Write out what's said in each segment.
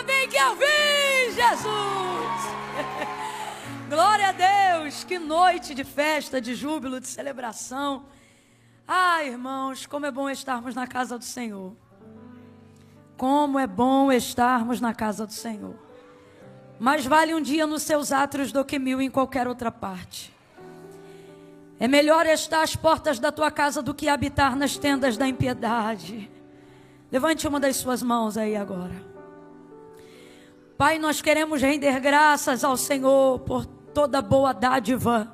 tem que ouvir, Jesus. Glória a Deus, que noite de festa, de júbilo, de celebração. Irmãos, como é bom estarmos na casa do Senhor. Como é bom estarmos na casa do Senhor. Mais vale um dia nos seus átrios do que 1000 em qualquer outra parte. É melhor estar às portas da tua casa do que habitar nas tendas da impiedade. Levante uma das suas mãos aí agora. Pai, nós queremos render graças ao Senhor por toda boa dádiva,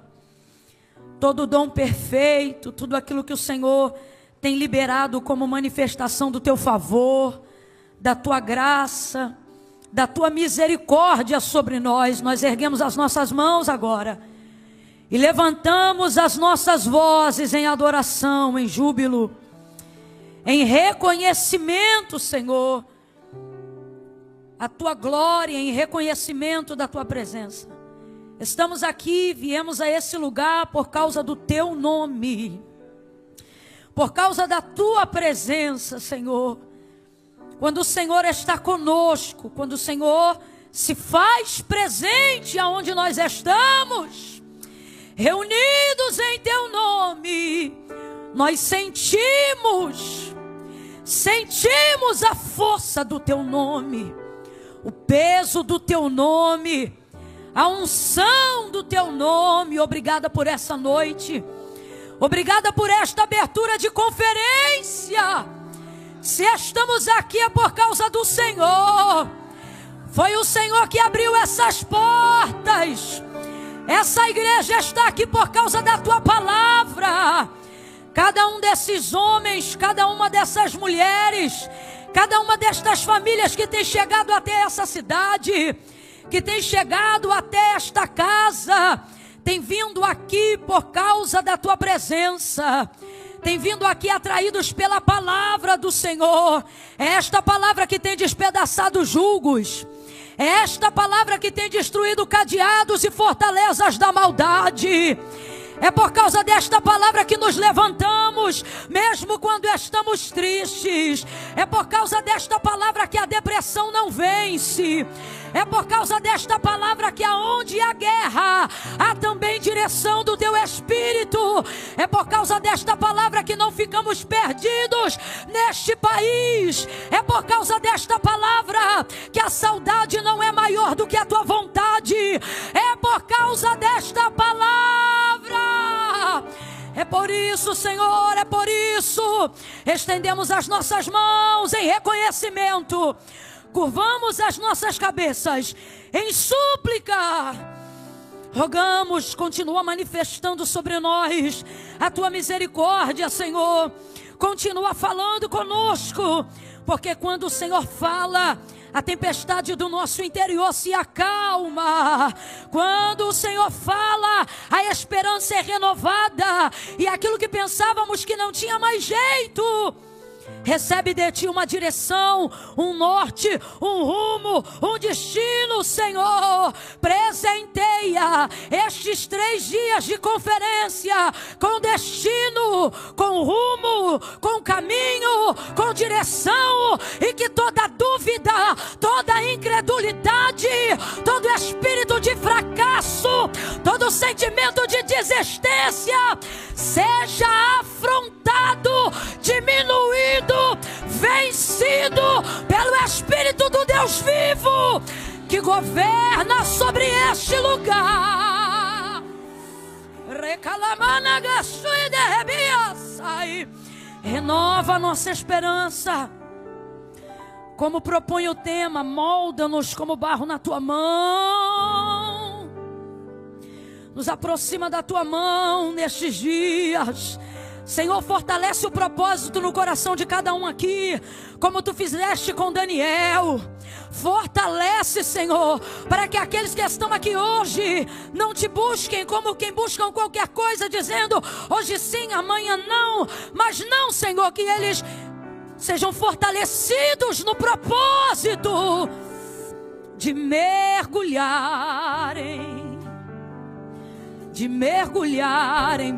todo dom perfeito, tudo aquilo que o Senhor tem liberado como manifestação do teu favor, da tua graça, da tua misericórdia sobre nós. Nós erguemos as nossas mãos agora e levantamos as nossas vozes em adoração, em júbilo, em reconhecimento, Senhor, a tua glória, em reconhecimento da tua presença. Estamos aqui, viemos a esse lugar por causa do teu nome, por causa da tua presença, Senhor. Quando o Senhor está conosco, quando o Senhor se faz presente aonde nós estamos, reunidos em teu nome, nós sentimos a força do teu nome, o peso do teu nome, a unção do teu nome. Obrigada por essa noite, obrigada por esta abertura de conferência. Se estamos aqui é por causa do Senhor. Foi o Senhor que abriu essas portas. Essa igreja está aqui por causa da tua palavra. Cada um desses homens, cada uma dessas mulheres, cada uma destas famílias que tem chegado até essa cidade, que tem chegado até esta casa, tem vindo aqui por causa da tua presença, tem vindo aqui atraídos pela palavra do Senhor. É esta palavra que tem despedaçado julgos, é esta palavra que tem destruído cadeados e fortalezas da maldade. É por causa desta palavra que nos levantamos, mesmo quando estamos tristes. É por causa desta palavra que a depressão não vence. É por causa desta palavra que aonde há guerra, há também direção do teu Espírito. É por causa desta palavra que não ficamos perdidos neste país. É por causa desta palavra que a saudade não é maior do que a tua vontade. É por causa desta palavra. É por isso, Senhor, é por isso. Estendemos as nossas mãos em reconhecimento. Curvamos as nossas cabeças em súplica. Rogamos, continua manifestando sobre nós a tua misericórdia, Senhor. Continua falando conosco, porque quando o Senhor fala, a tempestade do nosso interior se acalma. Quando o Senhor fala, a esperança é renovada, e aquilo que pensávamos que não tinha mais jeito, recebe de ti uma direção, um norte, um rumo, um destino, Senhor. Presenteia estes 3 dias de conferência com destino, com rumo, com caminho, com direção, e que toda dúvida, toda incredulidade, todo espírito de fracasso, todo sentimento de desistência seja afrontado, diminuído, vencido pelo Espírito do Deus vivo que governa sobre este lugar. Renova a nossa esperança. Como propõe o tema, molda-nos como barro na tua mão. Nos aproxima da tua mão nestes dias. Senhor, fortalece o propósito no coração de cada um aqui, como tu fizeste com Daniel. Fortalece, Senhor, para que aqueles que estão aqui hoje não te busquem como quem buscam qualquer coisa, dizendo hoje sim, amanhã não. Mas não, Senhor, que eles sejam fortalecidos no propósito de mergulharem, mergulharem.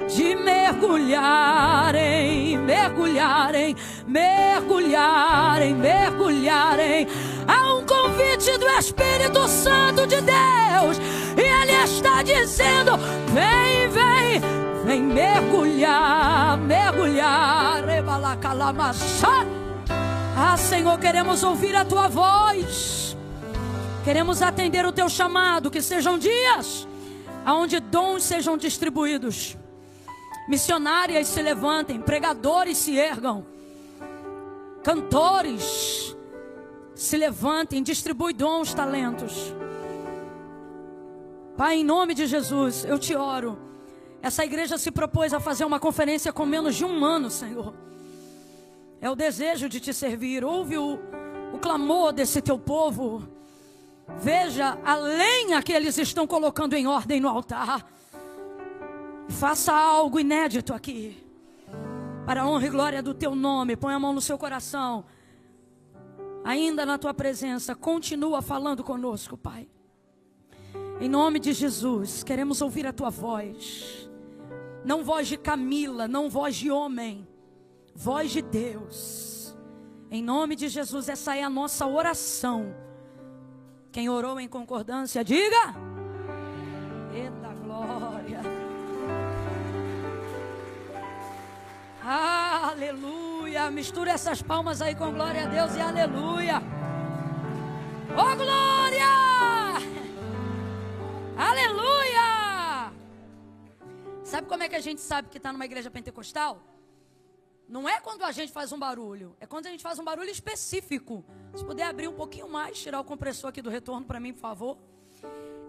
de mergulharem, mergulharem, mergulharem, mergulharem. Há um convite do Espírito Santo de Deus e Ele está dizendo: vem, vem, vem mergulhar, mergulhar. Ah, Senhor, queremos ouvir a Tua voz, queremos atender o Teu chamado. Que sejam dias onde dons sejam distribuídos, missionárias se levantem, pregadores se ergam, cantores se levantem, distribui dons, talentos. Pai, em nome de Jesus, eu te oro. Essa igreja se propôs a fazer uma conferência com menos de 1 ano, Senhor. É o desejo de te servir. Ouve o clamor desse teu povo. Veja a lenha que eles estão colocando em ordem no altar. Faça algo inédito aqui, para a honra e glória do teu nome. Põe a mão no seu coração. Ainda na tua presença, continua falando conosco, Pai. Em nome de Jesus, queremos ouvir a tua voz. Não voz de Camila, não voz de homem, voz de Deus. Em nome de Jesus, essa é a nossa oração. Quem orou em concordância, diga: eita glória. Aleluia. Mistura essas palmas aí com glória a Deus e aleluia. Oh glória! Aleluia! Sabe como é que a gente sabe que está numa igreja pentecostal? Não é quando a gente faz um barulho, é quando a gente faz um barulho específico. Se puder abrir um pouquinho mais, tirar o compressor aqui do retorno para mim, por favor.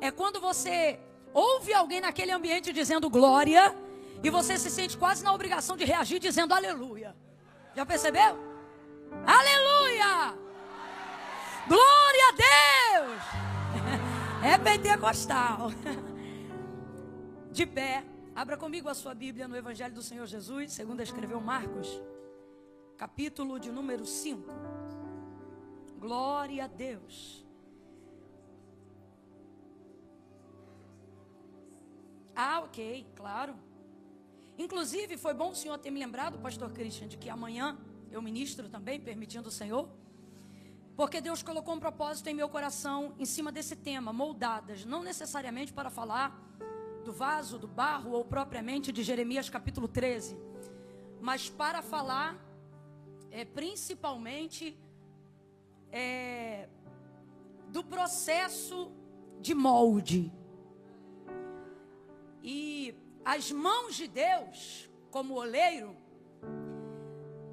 É quando você ouve alguém naquele ambiente dizendo glória e você se sente quase na obrigação de reagir dizendo aleluia. Já percebeu? Aleluia! Glória a Deus! É pentecostal. De pé, abra comigo a sua Bíblia no Evangelho do Senhor Jesus, segundo escreveu Marcos, capítulo de número 5. Glória a Deus. Ah, ok, claro. Inclusive, foi bom o senhor ter me lembrado, pastor Christian, de que amanhã eu ministro também, permitindo o Senhor. Porque Deus colocou um propósito em meu coração em cima desse tema, moldadas. Não necessariamente para falar do vaso, do barro, ou propriamente de Jeremias capítulo 13. Mas para falar, principalmente, do processo de molde. E as mãos de Deus, como oleiro,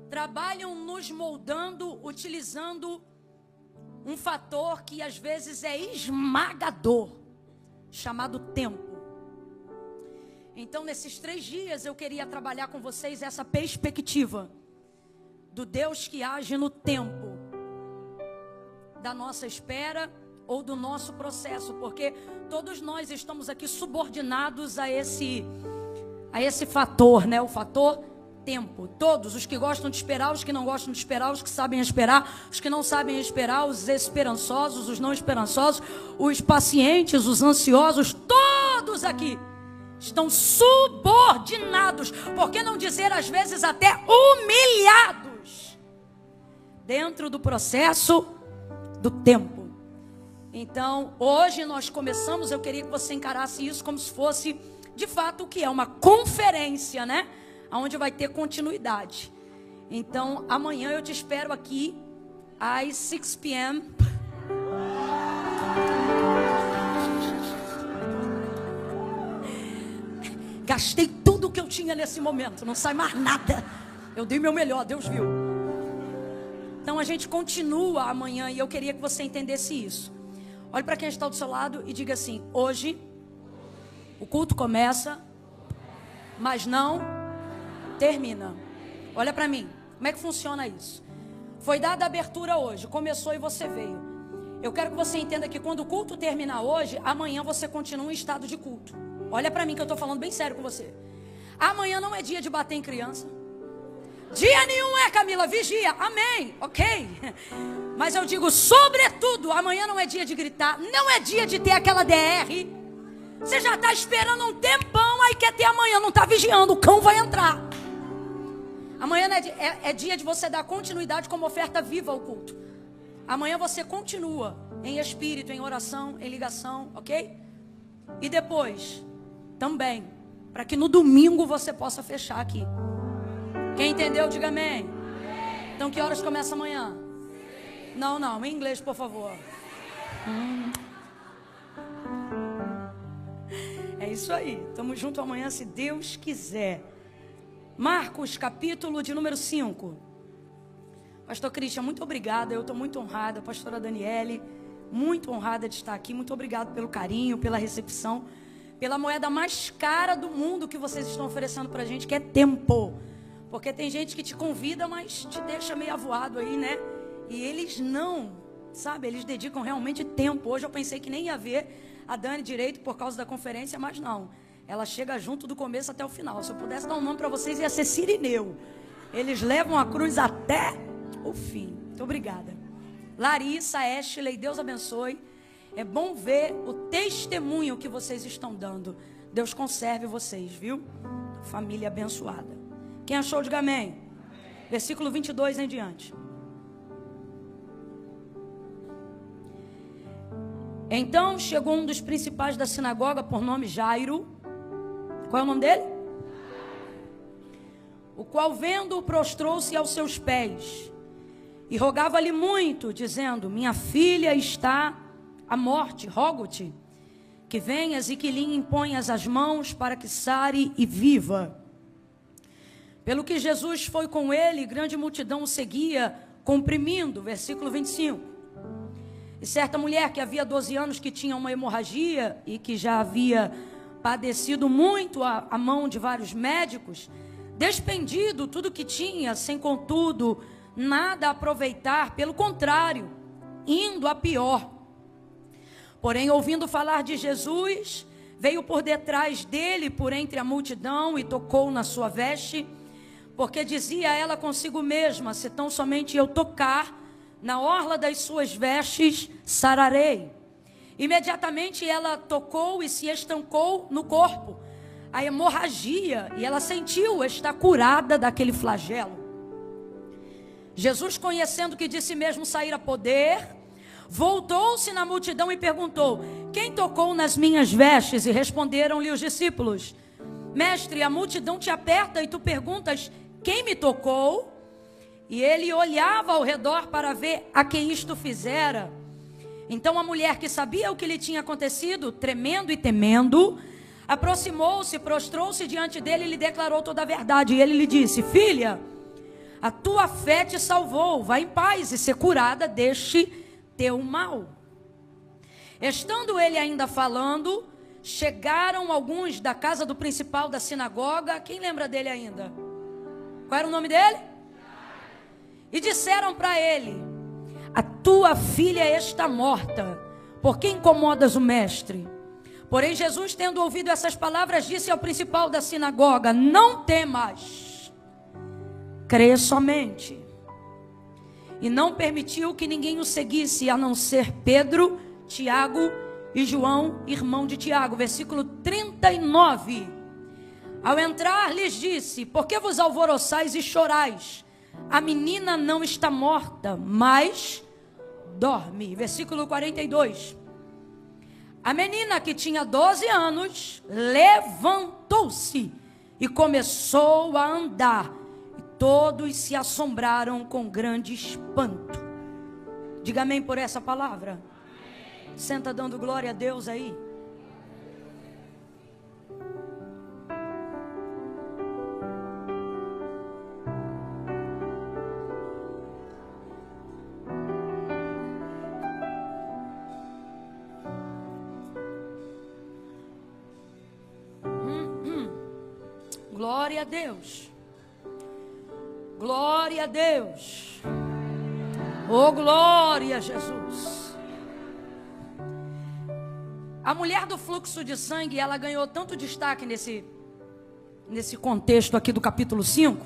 trabalham nos moldando, utilizando um fator que às vezes é esmagador, chamado tempo. Então, nesses 3 dias, eu queria trabalhar com vocês essa perspectiva do Deus que age no tempo da nossa espera ou do nosso processo, porque todos nós estamos aqui subordinados a esse fator, né? O fator tempo. Todos, os que gostam de esperar, os que não gostam de esperar, os que sabem esperar, os que não sabem esperar, os esperançosos, os não esperançosos, os pacientes, os ansiosos, todos aqui estão subordinados, por que não dizer às vezes até humilhados, dentro do processo do tempo. Então, hoje nós começamos, eu queria que você encarasse isso como se fosse, de fato, o que é uma conferência, né? Onde vai ter continuidade. Então, amanhã eu te espero aqui às 6 p.m. Gastei tudo que eu tinha nesse momento, não sai mais nada. Eu dei meu melhor, Deus viu. Então a gente continua amanhã e eu queria que você entendesse isso. Olhe para quem está do seu lado e diga assim: hoje o culto começa, mas não termina. Olha para mim, como é que funciona isso? Foi dada a abertura hoje, começou e você veio. Eu quero que você entenda que quando o culto terminar hoje, amanhã você continua em estado de culto. Olha para mim que eu estou falando bem sério com você. Amanhã não é dia de bater em criança. Dia nenhum é, Camila, vigia, amém, ok. Mas eu digo, sobretudo, amanhã não é dia de gritar, não é dia de ter aquela DR, Você já está esperando um tempão, aí quer ter amanhã, não está vigiando, o cão vai entrar. Amanhã é dia de você dar continuidade como oferta viva ao culto. Amanhã você continua em espírito, em oração, em ligação, ok? E depois, também, para que no domingo você possa fechar aqui. Quem entendeu, diga amém. Então, que horas começa amanhã? Não, em inglês, por favor. É isso aí. Estamos juntos amanhã, se Deus quiser. Marcos, capítulo de número 5. Pastor Cristian, muito obrigada. Eu estou muito honrada. Pastora Daniele, muito honrada de estar aqui. Muito obrigado pelo carinho, pela recepção, pela moeda mais cara do mundo que vocês estão oferecendo para a gente, que é tempo. Porque tem gente que te convida, mas te deixa meio avoado aí, né? E eles não, sabe? Eles dedicam realmente tempo. Hoje eu pensei que nem ia ver a Dani direito por causa da conferência, mas não. Ela chega junto do começo até o final. Se eu pudesse dar um nome para vocês, ia ser Cirineu. Eles levam a cruz até o fim. Muito obrigada. Larissa, Ashley, Deus abençoe. É bom ver o testemunho que vocês estão dando. Deus conserve vocês, viu? Família abençoada. Quem achou, diga amém. Versículo 22 em diante. Então chegou um dos principais da sinagoga, por nome Jairo. Qual é o nome dele? O qual, vendo-o, prostrou-se aos seus pés e rogava-lhe muito, dizendo: minha filha está à morte, rogo-te que venhas e que lhe imponhas as mãos para que sare e viva. Pelo que Jesus foi com ele, grande multidão o seguia, comprimindo. Versículo 25. E certa mulher que havia 12 anos, que tinha uma hemorragia e que já havia padecido muito a mão de vários médicos, despendido tudo que tinha, sem contudo nada aproveitar, pelo contrário, indo a pior. Porém, ouvindo falar de Jesus, veio por detrás dele, por entre a multidão, e tocou na sua veste, porque dizia ela consigo mesma: se tão somente eu tocar na orla das suas vestes, sararei. Imediatamente ela tocou e se estancou no corpo a hemorragia, e ela sentiu estar curada daquele flagelo. Jesus, conhecendo que de si mesmo saíra poder, voltou-se na multidão e perguntou: quem tocou nas minhas vestes? E responderam-lhe os discípulos: mestre, a multidão te aperta e tu perguntas: quem me tocou? E ele olhava ao redor para ver a quem isto fizera. Então a mulher, que sabia o que lhe tinha acontecido, tremendo e temendo, aproximou-se, prostrou-se diante dele e lhe declarou toda a verdade. E ele lhe disse: filha, a tua fé te salvou, vai em paz e ser curada deste teu mal. Estando ele ainda falando, chegaram alguns da casa do principal da sinagoga. Quem lembra dele ainda? Qual era o nome dele? E disseram para ele: a tua filha está morta, por que incomodas o mestre? Porém Jesus, tendo ouvido essas palavras, disse ao principal da sinagoga: não temas, crê somente. E não permitiu que ninguém o seguisse, a não ser Pedro, Tiago e João, irmão de Tiago. Versículo 39. Ao entrar lhes disse: por que vos alvoroçais e chorais? A menina não está morta, mas dorme. Versículo 42. A menina, que tinha 12 anos, levantou-se e começou a andar. E todos se assombraram com grande espanto. Diga amém por essa palavra. Senta dando glória a Deus aí. Glória a Deus. Glória a Deus. Oh, glória a Jesus. A mulher do fluxo de sangue, ela ganhou tanto destaque nesse contexto aqui do capítulo 5,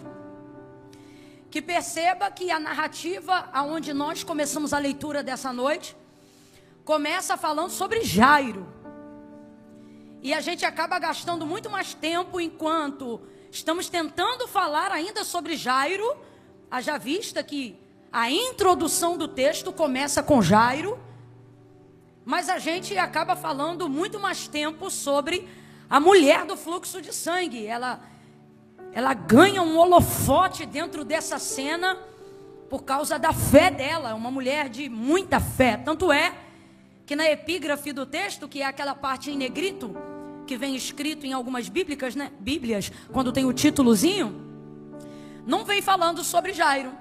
que perceba que a narrativa aonde nós começamos a leitura dessa noite começa falando sobre Jairo. E a gente acaba gastando muito mais tempo enquanto estamos tentando falar ainda sobre Jairo, haja vista que a introdução do texto começa com Jairo, mas a gente acaba falando muito mais tempo sobre a mulher do fluxo de sangue. Ela ganha um holofote dentro dessa cena por causa da fé dela, uma mulher de muita fé. Tanto é que na epígrafe do texto, que é aquela parte em negrito, que vem escrito em algumas bíblias, né? Bíblias, quando tem o títulozinho, não vem falando sobre Jairo.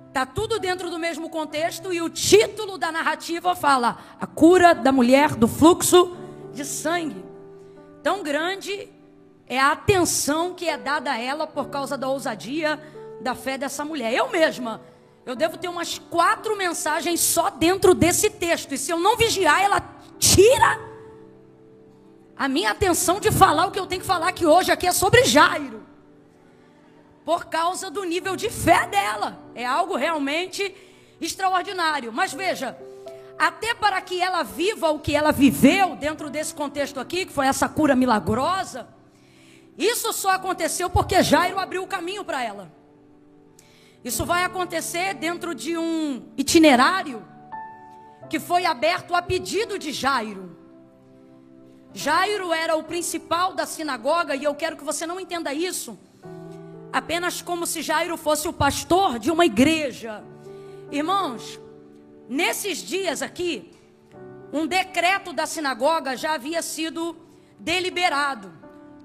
Está tudo dentro do mesmo contexto e o título da narrativa fala: a cura da mulher do fluxo de sangue. Tão grande é a atenção que é dada a ela por causa da ousadia da fé dessa mulher. Eu devo ter umas 4 mensagens só dentro desse texto. E se eu não vigiar, ela tira a minha atenção de falar o que eu tenho que falar, que hoje aqui é sobre Jairo. Por causa do nível de fé dela. É algo realmente extraordinário. Mas veja, até para que ela viva o que ela viveu dentro desse contexto aqui, que foi essa cura milagrosa, isso só aconteceu porque Jairo abriu o caminho para ela. Isso vai acontecer dentro de um itinerário que foi aberto a pedido de Jairo. Jairo era o principal da sinagoga, e eu quero que você não entenda isso apenas como se Jairo fosse o pastor de uma igreja. Irmãos, nesses dias aqui, um decreto da sinagoga já havia sido deliberado.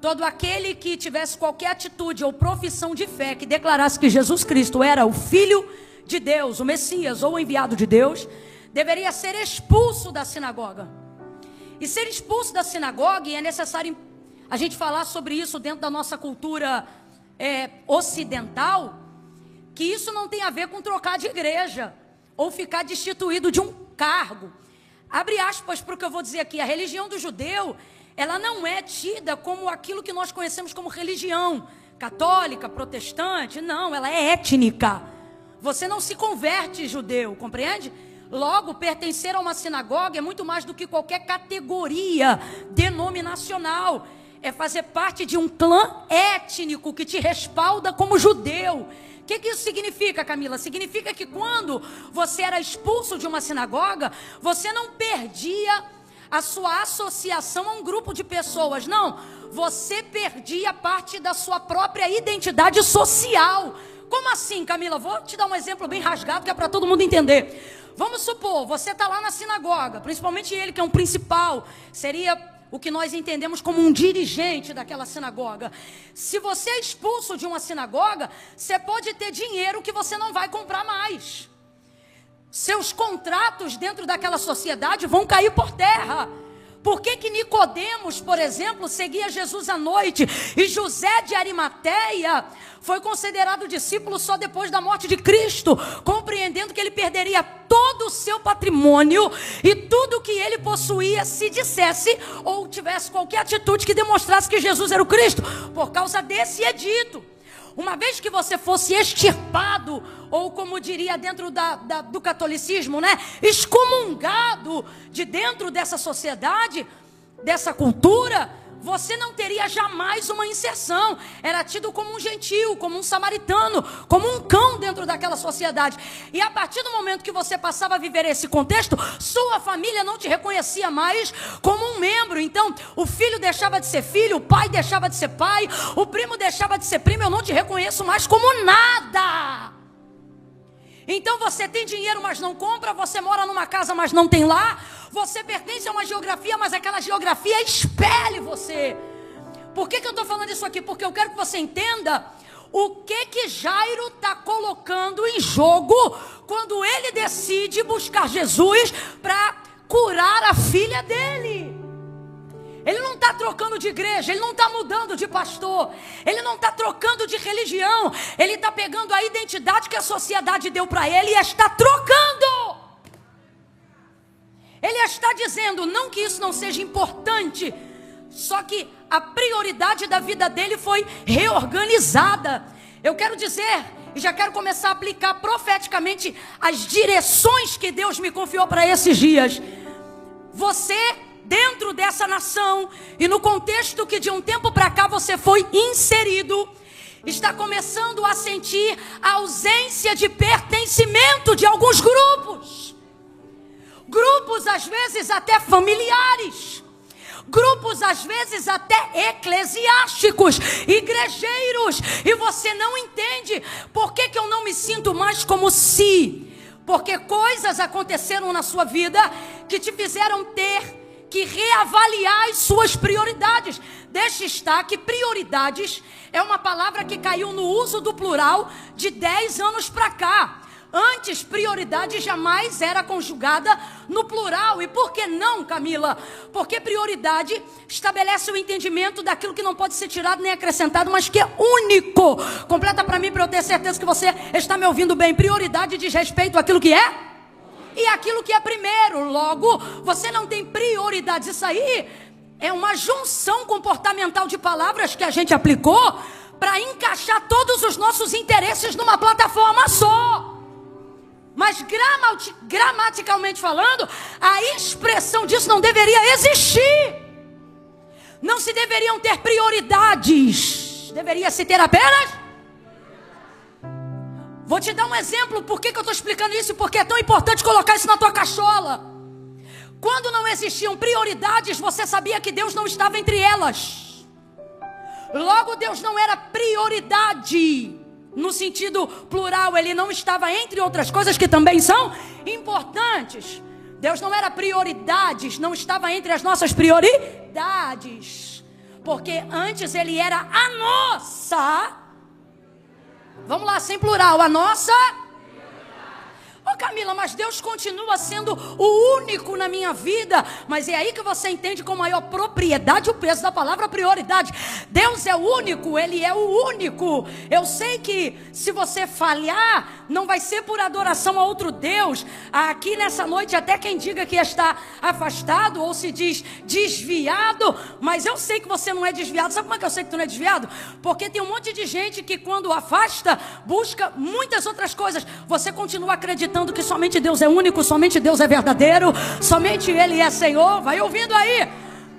Todo aquele que tivesse qualquer atitude ou profissão de fé que declarasse que Jesus Cristo era o Filho de Deus, o Messias ou o enviado de Deus, deveria ser expulso da sinagoga. E ser expulso da sinagoga, e é necessário a gente falar sobre isso dentro da nossa cultura ocidental, que isso não tem a ver com trocar de igreja ou ficar destituído de um cargo. Abre aspas para o que eu vou dizer aqui. A religião do judeu, ela não é tida como aquilo que nós conhecemos como religião católica, protestante. Não, ela é étnica. Você não se converte judeu, compreende? Logo, pertencer a uma sinagoga é muito mais do que qualquer categoria denominacional. É fazer parte de um clã étnico que te respalda como judeu. O que isso significa, Camila? Significa que quando você era expulso de uma sinagoga, você não perdia a sua associação a um grupo de pessoas. Não, você perdia parte da sua própria identidade social. Como assim, Camila? Vou te dar um exemplo bem rasgado que é para todo mundo entender. Vamos supor, você está lá na sinagoga, principalmente ele que é um principal, seria o que nós entendemos como um dirigente daquela sinagoga. Se você é expulso de uma sinagoga, você pode ter dinheiro que você não vai comprar mais. Seus contratos dentro daquela sociedade vão cair por terra. Por que Nicodemos, por exemplo, seguia Jesus à noite e José de Arimateia foi considerado discípulo só depois da morte de Cristo, compreendendo que ele perderia todo o seu patrimônio e tudo que ele possuía se dissesse ou tivesse qualquer atitude que demonstrasse que Jesus era o Cristo, por causa desse edito. Uma vez que você fosse extirpado, ou como diria dentro do catolicismo, né, excomungado de dentro dessa sociedade, dessa cultura, você não teria jamais uma inserção. Era tido como um gentil, como um samaritano, como um cão dentro daquela sociedade. E a partir do momento que você passava a viver esse contexto, sua família não te reconhecia mais como um membro. Então, o filho deixava de ser filho, o pai deixava de ser pai, o primo deixava de ser primo. Eu não te reconheço mais como nada. Então você tem dinheiro, mas não compra. Você mora numa casa, mas não tem lá. Você pertence a uma geografia, mas aquela geografia expele você. Por que eu estou falando isso aqui? Porque eu quero que você entenda o que Jairo está colocando em jogo quando ele decide buscar Jesus para curar a filha dele. Ele não está trocando de igreja, ele não está mudando de pastor, ele não está trocando de religião, ele está pegando a identidade que a sociedade deu para ele e está trocando. Ele está dizendo, não que isso não seja importante, só que a prioridade da vida dele foi reorganizada. Eu quero dizer, e já quero começar a aplicar profeticamente as direções que Deus me confiou para esses dias. Você dentro dessa nação e no contexto que de um tempo para cá você foi inserido, está começando a sentir a ausência de pertencimento de alguns grupos. Grupos às vezes até familiares. Grupos às vezes até eclesiásticos, igrejeiros. E você não entende por que eu não me sinto mais como si. Porque coisas aconteceram na sua vida que te fizeram ter que reavaliar as suas prioridades. Deixe estar que prioridades é uma palavra que caiu no uso do plural de 10 anos para cá. Antes, prioridade jamais era conjugada no plural. E por que não, Camila? Porque prioridade estabelece o entendimento daquilo que não pode ser tirado nem acrescentado, mas que é único. Completa para mim, para eu ter certeza que você está me ouvindo bem. Prioridade diz respeito àquilo que é e àquilo que é primeiro. Logo, você não tem prioridades. Isso aí é uma junção comportamental de palavras que a gente aplicou para encaixar todos os nossos interesses numa plataforma só. Mas gramaticalmente falando, a expressão disso não deveria existir. Não se deveriam ter prioridades. Deveria se ter apenas. Vou te dar um exemplo. Por que eu estou explicando isso? E porque é tão importante colocar isso na tua cachola. Quando não existiam prioridades, você sabia que Deus não estava entre elas. Logo, Deus não era prioridade. No sentido plural, ele não estava entre outras coisas que também são importantes. Deus não era prioridades, não estava entre as nossas prioridades. Porque antes ele era a nossa. Vamos lá, sem plural, a nossa. Ô Camila, mas Deus continua sendo o único na minha vida. Mas é aí que você entende com maior propriedade o peso da palavra prioridade. Deus é o único, Ele é o único. Eu sei que se você falhar, não vai ser por adoração a outro Deus. Aqui nessa noite até quem diga que está afastado ou se diz desviado. Mas eu sei que você não é desviado. Sabe como é que eu sei que tu não é desviado? Porque tem um monte de gente que quando afasta, busca muitas outras coisas. Você continua acreditando que somente Deus é único, somente Deus é verdadeiro, somente Ele é Senhor. Vai ouvindo aí.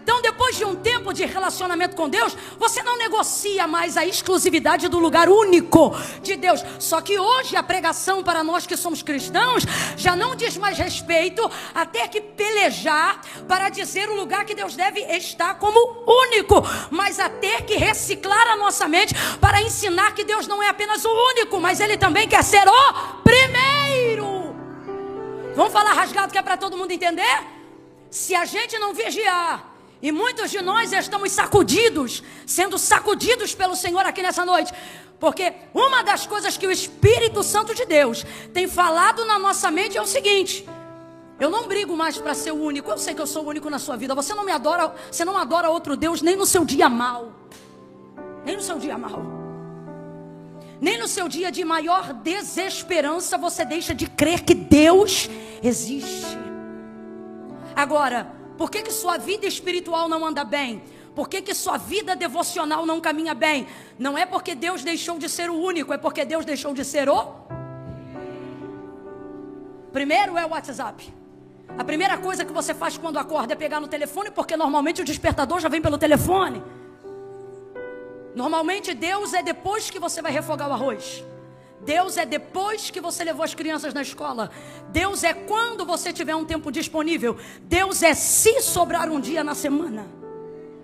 Então, depois de um tempo de relacionamento com Deus, você não negocia mais a exclusividade do lugar único de Deus. Só que hoje a pregação para nós que somos cristãos já não diz mais respeito a ter que pelejar para dizer o lugar que Deus deve estar como único, mas a ter que reciclar a nossa mente para ensinar que Deus não é apenas o único, mas Ele também quer ser o primeiro. Vamos falar rasgado que é para todo mundo entender? Se a gente não vigiar, e muitos de nós estamos sacudidos, sendo sacudidos pelo Senhor aqui nessa noite. Porque uma das coisas que o Espírito Santo de Deus tem falado na nossa mente é o seguinte: eu não brigo mais para ser o único. Eu sei que eu sou o único na sua vida. Você não me adora, você não adora outro Deus nem no seu dia mau. Nem no seu dia mau. Nem no seu dia de maior desesperança você deixa de crer que Deus existe. Agora, por que sua vida espiritual não anda bem? Por que sua vida devocional não caminha bem? Não é porque Deus deixou de ser o único, é porque Deus deixou de ser o... Primeiro é o WhatsApp. A primeira coisa que você faz quando acorda é pegar no telefone, porque normalmente o despertador já vem pelo telefone. Normalmente Deus é depois que você vai refogar o arroz. Deus é depois que você levou as crianças na escola. Deus é quando você tiver um tempo disponível. Deus é se sobrar um dia na semana.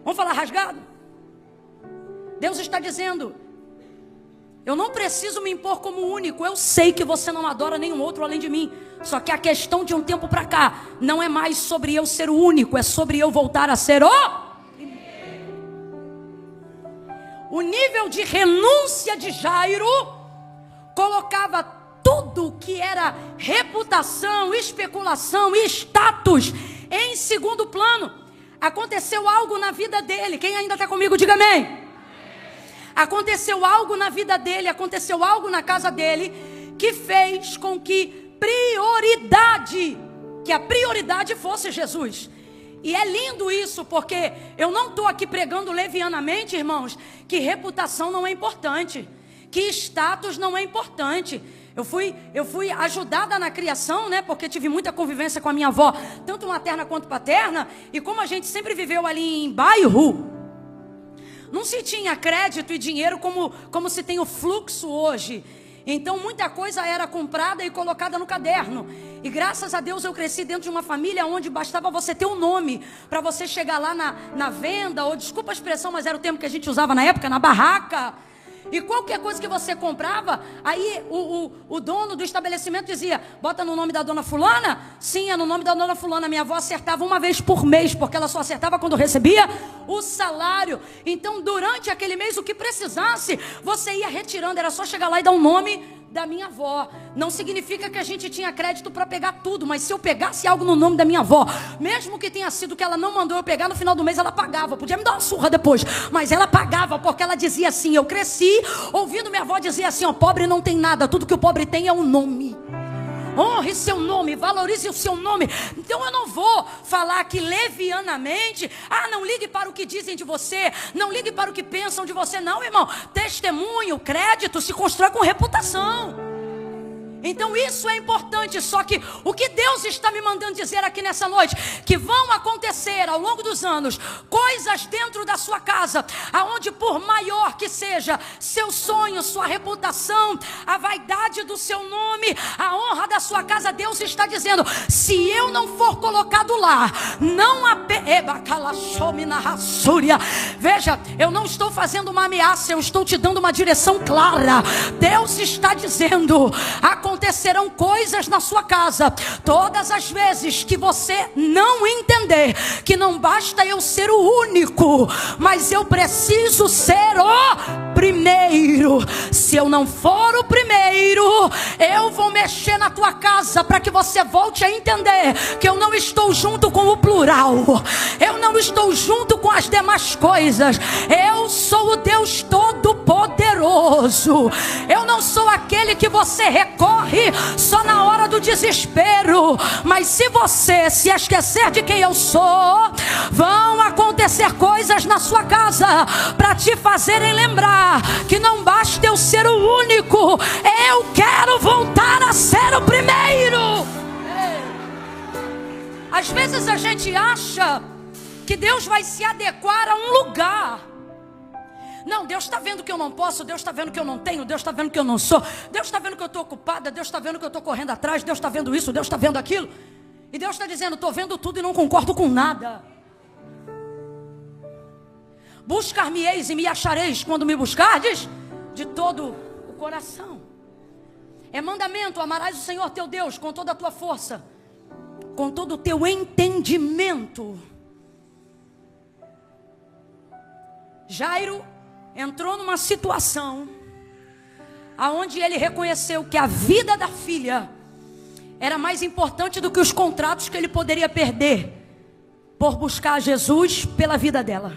Vamos falar rasgado? Deus está dizendo: eu não preciso me impor como único. Eu sei que você não adora nenhum outro além de mim. Só que a questão de um tempo para cá não é mais sobre eu ser o único, é sobre eu voltar a ser o nível de renúncia de Jairo colocava tudo que era reputação, especulação e status em segundo plano. Aconteceu algo na vida dele. Quem ainda está comigo, diga amém. Aconteceu algo na vida dele, aconteceu algo na casa dele, que fez com que a prioridade fosse Jesus. E é lindo isso, porque eu não estou aqui pregando levianamente, irmãos, que reputação não é importante, que status não é importante. Eu fui ajudada na criação, né? Porque tive muita convivência com a minha avó, tanto materna quanto paterna. E como a gente sempre viveu ali em bairro, não se tinha crédito e dinheiro como se tem o fluxo hoje. Então muita coisa era comprada e colocada no caderno. E graças a Deus eu cresci dentro de uma família onde bastava você ter um nome para você chegar lá na venda, ou desculpa a expressão, mas era o termo que a gente usava na época, na barraca. E qualquer coisa que você comprava, aí o dono do estabelecimento dizia: bota no nome da dona fulana? Sim, é no nome da dona fulana. Minha avó acertava uma vez por mês, porque ela só acertava quando recebia o salário. Então durante aquele mês, o que precisasse, você ia retirando. Era só chegar lá e dar um nome da minha avó. Não significa que a gente tinha crédito para pegar tudo, mas se eu pegasse algo no nome da minha avó, mesmo que tenha sido que ela não mandou eu pegar, no final do mês ela pagava. Podia me dar uma surra depois, mas ela pagava, porque ela dizia assim. Eu cresci ouvindo minha avó dizer assim: ó, pobre não tem nada, tudo que o pobre tem é um nome. Honre seu nome, valorize o seu nome. Então eu não vou falar aqui levianamente: ah, não ligue para o que dizem de você, não ligue para o que pensam de você. Não, irmão, testemunho, crédito se constrói com reputação. Então isso é importante. Só que o que Deus está me mandando dizer aqui nessa noite, que vão acontecer ao longo dos anos coisas dentro da sua casa, aonde por maior que seja seu sonho, sua reputação, a vaidade do seu nome, a honra da sua casa, Deus está dizendo: se eu não for colocado lá, não veja, eu não estou fazendo uma ameaça, eu estou te dando uma direção clara. Deus está dizendo: acontecerão coisas na sua casa todas as vezes que você não entender que não basta eu ser o único, mas eu preciso ser o primeiro. Se eu não for o primeiro, eu vou mexer na tua casa para que você volte a entender que eu não estou junto com o plural, eu não estou junto com as demais coisas. Eu sou o Deus Todo-Poderoso. Eu não sou aquele que você recorre só na hora do desespero, mas se você se esquecer de quem eu sou, vão acontecer coisas na sua casa para te fazerem lembrar que não basta eu ser o único, eu quero voltar a ser o primeiro. Às vezes a gente acha que Deus vai se adequar a um lugar. Não, Deus está vendo que eu não posso, Deus está vendo que eu não tenho, Deus está vendo que eu não sou, Deus está vendo que eu estou ocupada, Deus está vendo que eu estou correndo atrás, Deus está vendo isso, Deus está vendo aquilo. E Deus está dizendo: estou vendo tudo e não concordo com nada. Buscar-me-eis e me achareis quando me buscardes de todo o coração. É mandamento: amarás o Senhor teu Deus com toda a tua força, com todo o teu entendimento. Jairo entrou numa situação aonde ele reconheceu que a vida da filha era mais importante do que os contratos que ele poderia perder por buscar Jesus pela vida dela.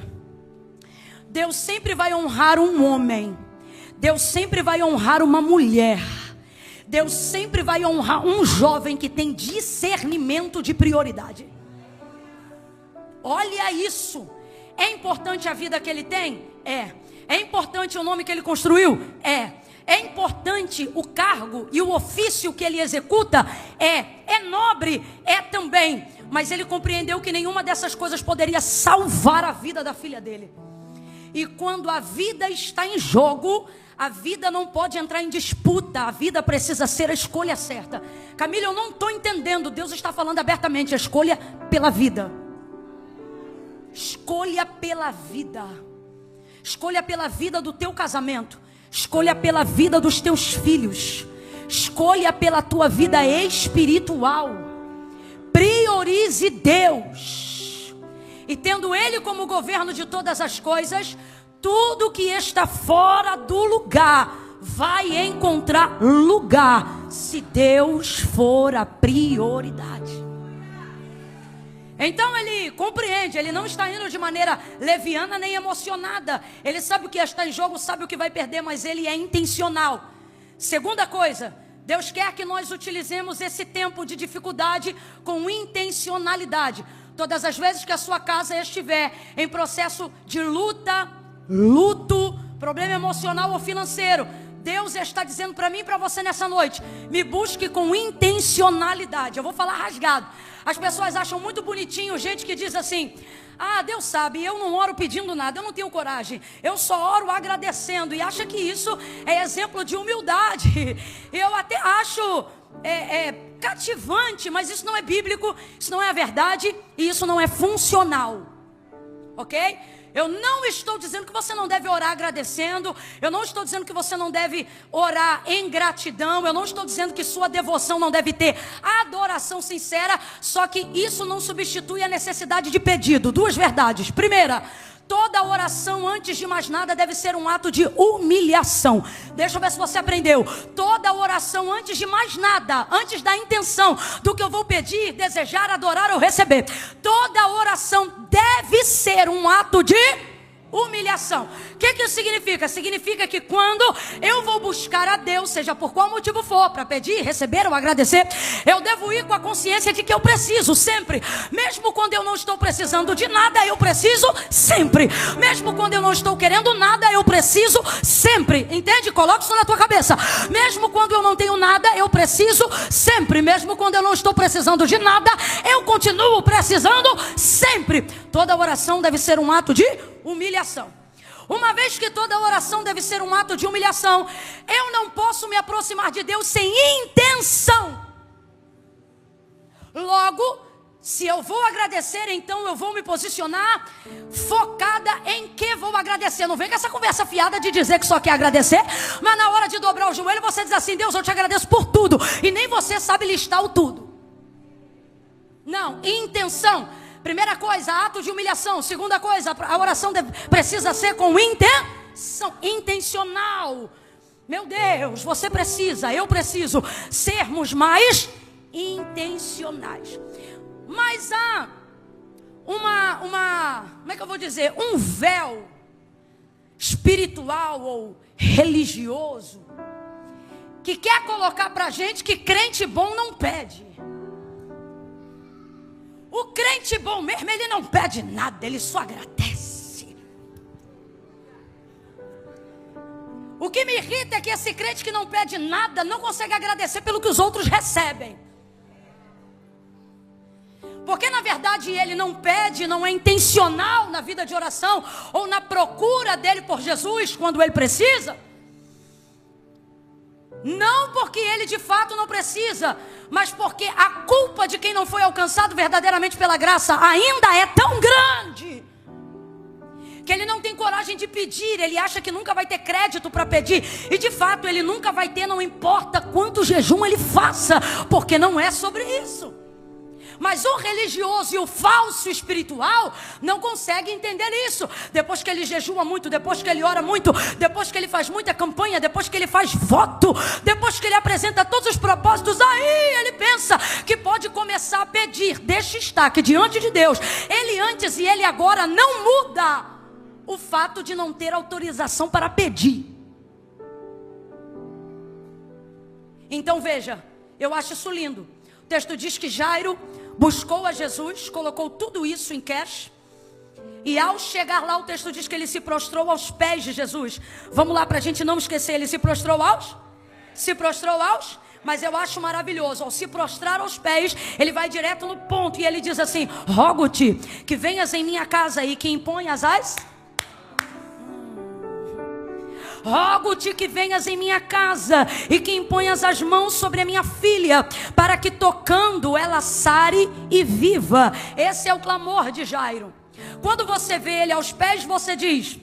Deus sempre vai honrar um homem, Deus sempre vai honrar uma mulher, Deus sempre vai honrar um jovem que tem discernimento de prioridade. Olha isso. É importante a vida que ele tem? É importante o nome que ele construiu? É importante o cargo e o ofício que ele executa? É nobre? É também. Mas ele compreendeu que nenhuma dessas coisas poderia salvar a vida da filha dele. E quando a vida está em jogo, a vida não pode entrar em disputa. A vida precisa ser a escolha certa. Camila, eu não estou entendendo. Deus está falando abertamente: a escolha pela vida. Escolha pela vida. Escolha pela vida do teu casamento. Escolha pela vida dos teus filhos. Escolha pela tua vida espiritual. Priorize Deus. E tendo Ele como governo de todas as coisas, tudo que está fora do lugar vai encontrar lugar, se Deus for a prioridade. Então ele compreende, ele não está indo de maneira leviana nem emocionada. Ele sabe o que está em jogo, sabe o que vai perder, mas ele é intencional. Segunda coisa, Deus quer que nós utilizemos esse tempo de dificuldade com intencionalidade. Todas as vezes que a sua casa estiver em processo de luto, problema emocional ou financeiro, Deus está dizendo para mim e para você nessa noite: me busque com intencionalidade. Eu vou falar rasgado. As pessoas acham muito bonitinho gente que diz assim: ah, Deus sabe, eu não oro pedindo nada, eu não tenho coragem, eu só oro agradecendo. E acha que isso é exemplo de humildade. Eu até acho cativante, mas isso não é bíblico, isso não é a verdade e isso não é funcional. Ok? Eu não estou dizendo que você não deve orar agradecendo. Eu não estou dizendo que você não deve orar em gratidão. Eu não estou dizendo que sua devoção não deve ter adoração sincera. Só que isso não substitui a necessidade de pedido. Duas verdades. Primeira, toda oração, antes de mais nada, deve ser um ato de humilhação. Deixa eu ver se você aprendeu. Toda oração, antes de mais nada, antes da intenção do que eu vou pedir, desejar, adorar ou receber, toda oração deve ser um ato de humilhação. O que isso significa? Significa que quando eu vou buscar a Deus, seja por qual motivo for, para pedir, receber ou agradecer, eu devo ir com a consciência de que eu preciso sempre. Mesmo quando eu não estou precisando de nada, eu preciso sempre. Mesmo quando eu não estou querendo nada, eu preciso sempre. Entende? Coloca isso na tua cabeça. Mesmo quando eu não tenho nada, eu preciso sempre. Mesmo quando eu não estou precisando de nada, eu continuo precisando sempre. Toda oração deve ser um ato de humilhação. Uma vez que toda oração deve ser um ato de humilhação, eu não posso me aproximar de Deus sem intenção. Logo, se eu vou agradecer, então eu vou me posicionar focada em que vou agradecer. Não vem com essa conversa fiada de dizer que só quer agradecer, mas na hora de dobrar o joelho você diz assim: Deus, eu te agradeço por tudo. E nem você sabe listar o tudo. Não, intenção. Primeira coisa, ato de humilhação. Segunda coisa, a oração precisa ser com intenção, intencional. Meu Deus, você precisa, eu preciso sermos mais intencionais. Mas há como é que eu vou dizer? Um véu espiritual ou religioso que quer colocar pra gente que crente bom não pede. O crente bom mesmo, ele não pede nada, ele só agradece. O que me irrita é que esse crente que não pede nada não consegue agradecer pelo que os outros recebem. Porque na verdade ele não pede, não é intencional na vida de oração ou na procura dele por Jesus quando ele precisa. Não porque ele de fato não precisa, mas porque a culpa de quem não foi alcançado verdadeiramente pela graça ainda é tão grande que ele não tem coragem de pedir. Ele acha que nunca vai ter crédito para pedir, e de fato ele nunca vai ter, não importa quanto jejum ele faça, porque não é sobre isso. Mas o religioso e o falso espiritual não conseguem entender isso. Depois que ele jejua muito, depois que ele ora muito, depois que ele faz muita campanha, depois que ele faz voto, depois que ele apresenta todos os propósitos, aí ele pensa que pode começar a pedir. Deixa estar que diante de Deus, ele antes e ele agora não muda o fato de não ter autorização para pedir. Então veja, eu acho isso lindo. O texto diz que Jairo buscou a Jesus, colocou tudo isso em cash, e ao chegar lá o texto diz que ele se prostrou aos pés de Jesus. Vamos lá para a gente não esquecer, ele se prostrou aos? Mas eu acho maravilhoso, ao se prostrar aos pés, ele vai direto no ponto e ele diz assim: rogo-te que venhas em minha casa e que imponhas as... Rogo-te que venhas em minha casa e que imponhas as mãos sobre a minha filha, para que tocando ela sare e viva. Esse é o clamor de Jairo. Quando você vê ele aos pés, você diz: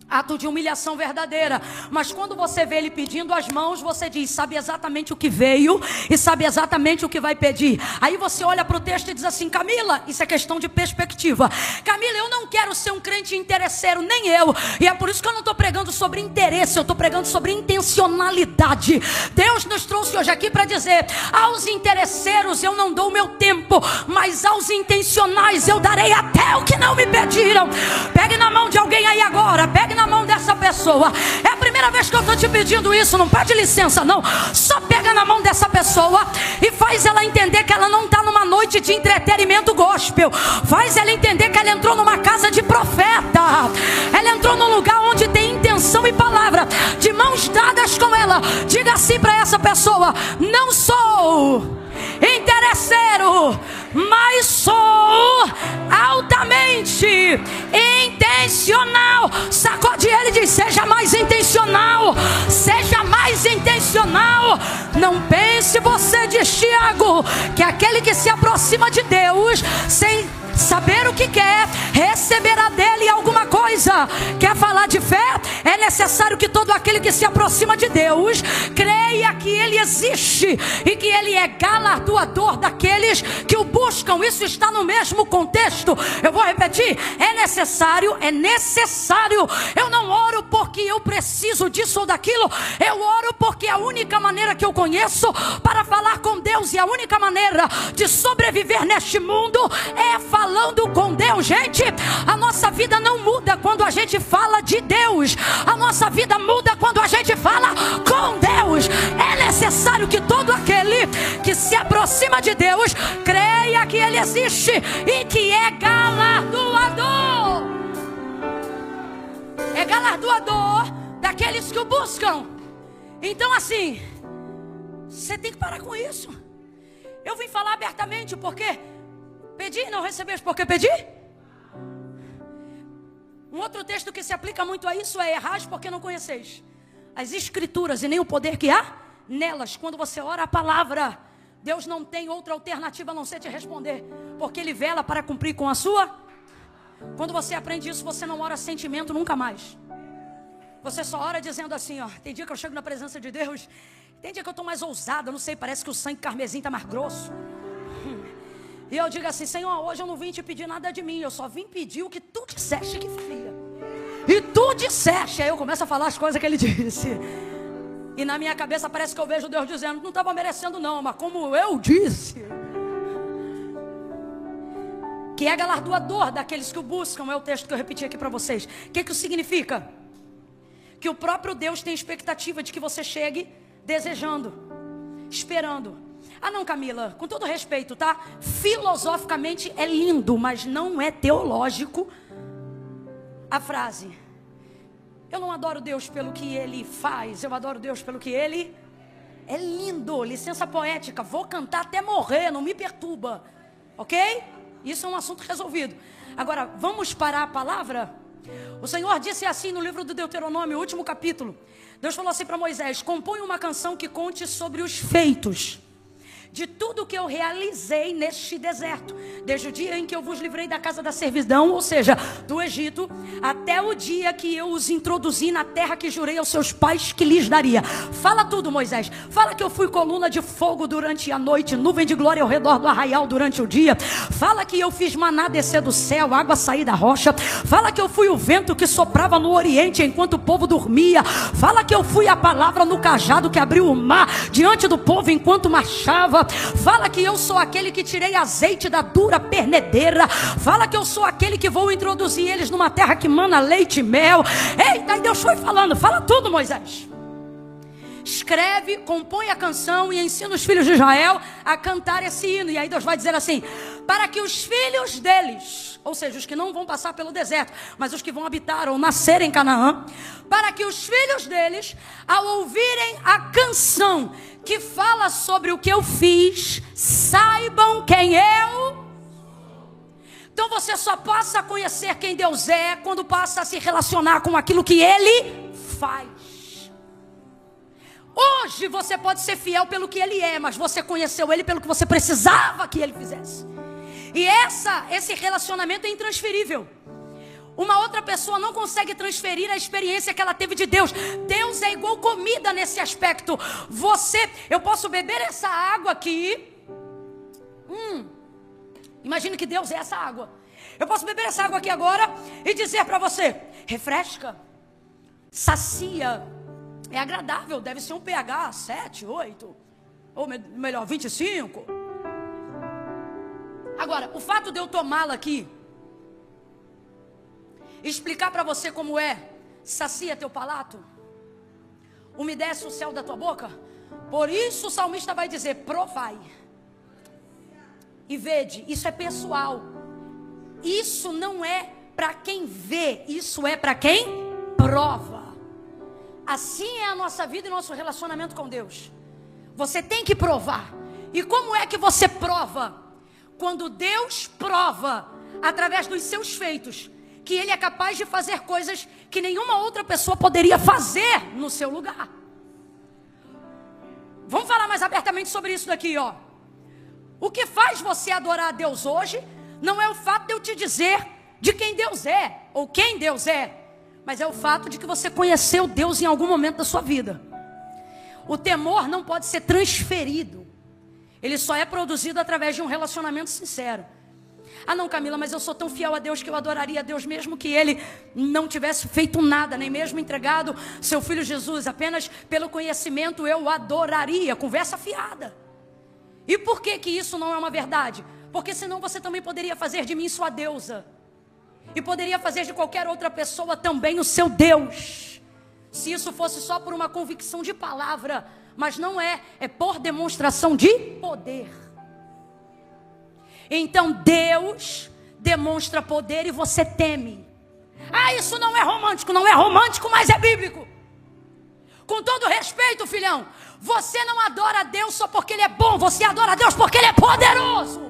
ato de humilhação verdadeira. Mas quando você vê ele pedindo as mãos, você diz: sabe exatamente o que veio e sabe exatamente o que vai pedir. Aí você olha para o texto e diz assim: Camila, isso é questão de perspectiva. Camila, eu não quero ser um crente interesseiro, nem eu. E é por isso que eu não estou pregando sobre interesse, eu estou pregando sobre intencionalidade. Deus nos trouxe hoje aqui para dizer: aos interesseiros eu não dou o meu tempo, mas aos intencionais eu darei até o que não me pediram. Pegue na mão de alguém aí agora, pegue na mão dessa pessoa. É a primeira vez que eu estou te pedindo isso, não pede licença não. Só pega na mão dessa pessoa e faz ela entender que ela não está numa noite de entretenimento gospel. Faz ela entender que ela entrou numa casa de profeta. Ela entrou num lugar onde tem intenção canção e palavra, de mãos dadas com ela, diga assim para essa pessoa: não sou interesseiro, mas sou altamente intencional. Sacode ele e diz: seja mais intencional, seja mais intencional. Não pense, você diz Tiago, que aquele que se aproxima de Deus sem saber o que quer, receberá dele alguma coisa. Quer falar de fé? É necessário que todo aquele que se aproxima de Deus creia que ele existe e que ele é galardoador daqueles que o buscam. Isso está no mesmo contexto. Eu vou repetir: é necessário. Eu não oro porque eu preciso disso ou daquilo. Eu oro porque a única maneira que eu conheço para falar com Deus e a única maneira de sobreviver neste mundo é falando com Deus. Gente, a nossa vida não muda quando a gente fala de Deus. A nossa vida muda quando a gente fala com Deus. É necessário que todo aquele que se aproxima de Deus creia que ele existe e que é galardoador. É galardoador daqueles que o buscam. Então assim, você tem que parar com isso. Eu vim falar abertamente porque pedi e não recebeste porque pedi. Um outro texto que se aplica muito a isso é: errais porque não conheceis as escrituras e nem o poder que há nelas. Quando você ora a palavra, Deus não tem outra alternativa a não ser te responder, porque Ele vela para cumprir com a sua. Quando você aprende isso, você não ora sentimento nunca mais. Você só ora dizendo assim, ó: tem dia que eu chego na presença de Deus, tem dia que eu estou mais ousada, não sei, parece que o sangue carmesim está mais grosso. E eu digo assim: Senhor, hoje eu não vim te pedir nada de mim, eu só vim pedir o que tu disseste que faria. E tu disseste. Aí eu começo a falar as coisas que ele disse. E na minha cabeça parece que eu vejo Deus dizendo: não estava merecendo não, mas como eu disse. Que é galardoador daqueles que o buscam, é o texto que eu repeti aqui para vocês. O que isso significa? Que o próprio Deus tem expectativa de que você chegue desejando, esperando. Ah não, Camila, com todo respeito, tá? Filosoficamente é lindo, mas não é teológico a frase. Eu não adoro Deus pelo que Ele faz, eu adoro Deus pelo que Ele é. Lindo, licença poética, vou cantar até morrer, não me perturba, ok? Isso é um assunto resolvido. Agora, vamos para a palavra? O Senhor disse assim no livro do Deuteronômio, último capítulo. Deus falou assim para Moisés: compõe uma canção que conte sobre os feitos de tudo que eu realizei neste deserto, desde o dia em que eu vos livrei da casa da servidão, ou seja, do Egito, até o dia que eu os introduzi na terra que jurei aos seus pais que lhes daria. Fala tudo, Moisés. Fala que eu fui coluna de fogo durante a noite, nuvem de glória ao redor do arraial durante o dia. Fala que eu fiz maná descer do céu, água sair da rocha. Fala que eu fui o vento que soprava no oriente enquanto o povo dormia. Fala que eu fui a palavra no cajado que abriu o mar diante do povo enquanto marchava. Fala que eu sou aquele que tirei azeite da dura pernedeira. Fala que eu sou aquele que vou introduzir eles numa terra que mana leite e mel. Eita, e Deus foi falando. Fala tudo, Moisés. Escreve, compõe a canção e ensina os filhos de Israel a cantar esse hino. E aí Deus vai dizer assim: para que os filhos deles, ou seja, os que não vão passar pelo deserto, mas os que vão habitar ou nascer em Canaã, para que os filhos deles, ao ouvirem a canção que fala sobre o que eu fiz, saibam quem eu. Então você só passa a conhecer quem Deus é quando passa a se relacionar com aquilo que Ele faz. Hoje você pode ser fiel pelo que Ele é, mas você conheceu Ele pelo que você precisava que Ele fizesse. E esse relacionamento é intransferível. Uma outra pessoa não consegue transferir a experiência que ela teve de Deus. Deus é igual comida nesse aspecto. Eu posso beber essa água aqui. Imagina que Deus é essa água. Eu posso beber essa água aqui agora e dizer para você: refresca, sacia, é agradável, deve ser um pH 7, 8, ou melhor, 25. Agora, o fato de eu tomá-la aqui, explicar para você como é, sacia teu palato, umedece o céu da tua boca. Por isso o salmista vai dizer: provai e vede. Isso é pessoal. Isso não é para quem vê, isso é para quem prova. Assim é a nossa vida e nosso relacionamento com Deus. Você tem que provar. E como é que você prova? Quando Deus prova, através dos seus feitos, que Ele é capaz de fazer coisas que nenhuma outra pessoa poderia fazer no seu lugar. Vamos falar mais abertamente sobre isso daqui, ó. O que faz você adorar a Deus hoje não é o fato de eu te dizer de quem Deus é, ou quem Deus é, mas é o fato de que você conheceu Deus em algum momento da sua vida. O temor não pode ser transferido. Ele só é produzido através de um relacionamento sincero. Ah não, Camila, mas eu sou tão fiel a Deus que eu adoraria a Deus mesmo que Ele não tivesse feito nada, nem mesmo entregado seu Filho Jesus. Apenas pelo conhecimento eu o adoraria. Conversa fiada. E por que que isso não é uma verdade? Porque senão você também poderia fazer de mim sua deusa. E poderia fazer de qualquer outra pessoa também o seu Deus. Se isso fosse só por uma convicção de palavra. Mas não é, é por demonstração de poder. Então Deus demonstra poder e você teme. Ah, isso não é romântico, não é romântico, mas é bíblico. Com todo respeito, filhão, você não adora a Deus só porque Ele é bom, você adora a Deus porque Ele é poderoso.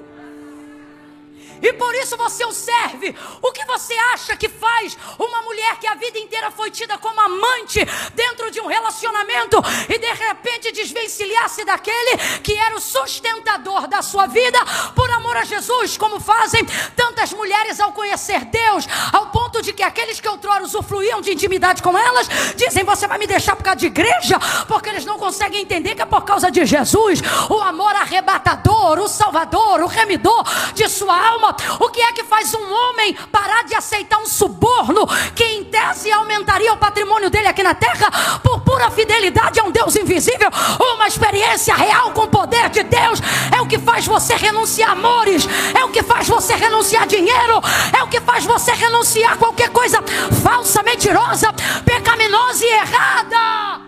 E por isso você o serve. O que você acha que faz uma mulher que a vida inteira foi tida como amante dentro de um relacionamento e de repente desvencilhar-se daquele que era o sustentador da sua vida por amor a Jesus, como fazem tantas mulheres ao conhecer Deus, ao ponto de que aqueles que outrora usufruíam de intimidade com elas dizem: você vai me deixar por causa de igreja? Porque eles não conseguem entender que é por causa de Jesus, o amor arrebatador, o salvador, o remidor de sua alma. O que é que faz um homem parar de aceitar um suborno que em tese aumentaria o patrimônio dele aqui na terra por pura fidelidade a um Deus invisível? Uma experiência real com o poder de Deus é o que faz você renunciar a amores, é o que faz você renunciar a dinheiro, é o que faz você renunciar a qualquer coisa falsa, mentirosa, pecaminosa e errada.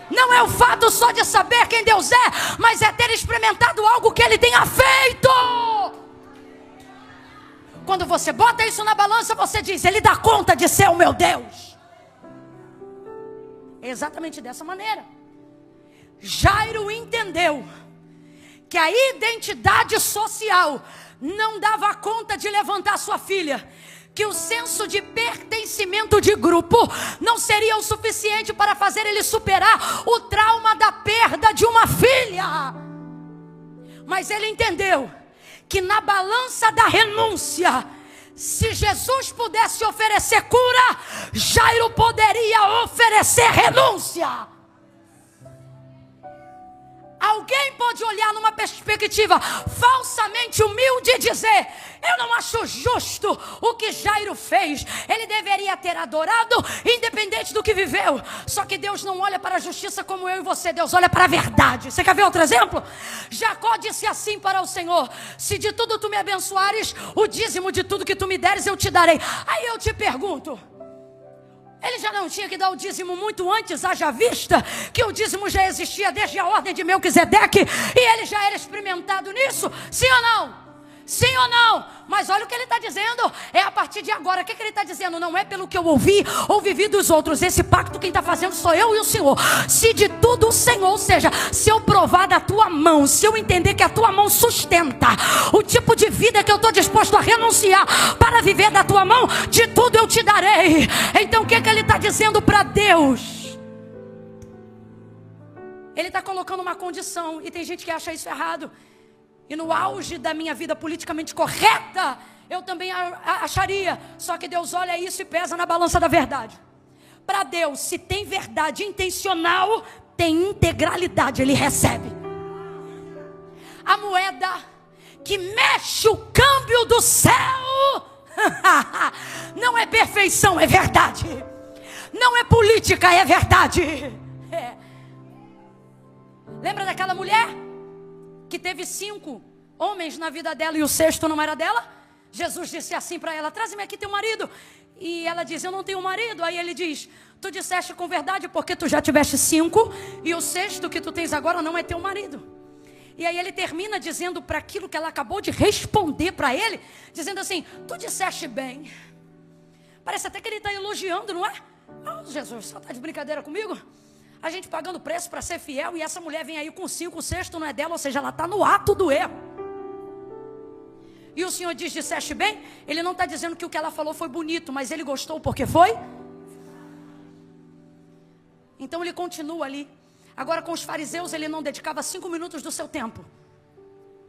Não é o fato só de saber quem Deus é, mas é ter experimentado algo que Ele tenha feito. Quando você bota isso na balança, você diz: Ele dá conta de ser o meu Deus. É exatamente dessa maneira. Jairo entendeu que a identidade social não dava conta de levantar sua filha, que o senso de pertencimento de grupo não seria o suficiente para fazer ele superar o trauma da perda de uma filha. Mas ele entendeu que na balança da renúncia, se Jesus pudesse oferecer cura, Jairo poderia oferecer renúncia. Alguém pode olhar numa perspectiva falsamente humilde e dizer: eu não acho justo o que Jairo fez. Ele deveria ter adorado independente do que viveu. Só que Deus não olha para a justiça como eu e você. Deus olha para a verdade. Você quer ver outro exemplo? Jacó disse assim para o Senhor: se de tudo tu me abençoares, o dízimo de tudo que tu me deres eu te darei. Aí eu te pergunto, ele já não tinha que dar o dízimo muito antes, haja vista que o dízimo já existia desde a ordem de Melquisedeque e ele já era experimentado nisso? Sim ou não? Sim ou não? Mas olha o que ele está dizendo. É a partir de agora. O que ele está dizendo? Não é pelo que eu ouvi ou vivi dos outros. Esse pacto quem está fazendo sou eu e o Senhor. Se de tudo o Senhor, ou seja, se eu provar da tua mão, se eu entender que a tua mão sustenta o tipo de vida que eu estou disposto a renunciar para viver da tua mão, de tudo eu te darei. Então o que ele está dizendo para Deus? Ele está colocando uma condição. E tem gente que acha isso errado. E no auge da minha vida politicamente correta, eu também acharia. Só que Deus olha isso e pesa na balança da verdade. Para Deus, se tem verdade intencional, tem integralidade, Ele recebe. A moeda que mexe o câmbio do céu não é perfeição, é verdade. Não é política, é verdade. É. Lembra daquela mulher que teve 5 homens na vida dela e o 6º não era dela? Jesus disse assim para ela: traze-me aqui teu marido. E ela diz: eu não tenho marido. Aí ele diz: tu disseste com verdade, porque tu já tiveste 5 e o 6º que tu tens agora não é teu marido. E aí ele termina dizendo para aquilo que ela acabou de responder para ele, dizendo assim: tu disseste bem. Parece até que ele está elogiando, não é? Jesus, só está de brincadeira comigo? A gente pagando preço para ser fiel e essa mulher vem aí com 5, o sexto não é dela, ou seja, ela está no ato do erro. E o Senhor diz, disseste bem? Ele não está dizendo que o que ela falou foi bonito, mas ele gostou porque foi? Então ele continua ali. Agora com os fariseus ele não dedicava 5 minutos do seu tempo.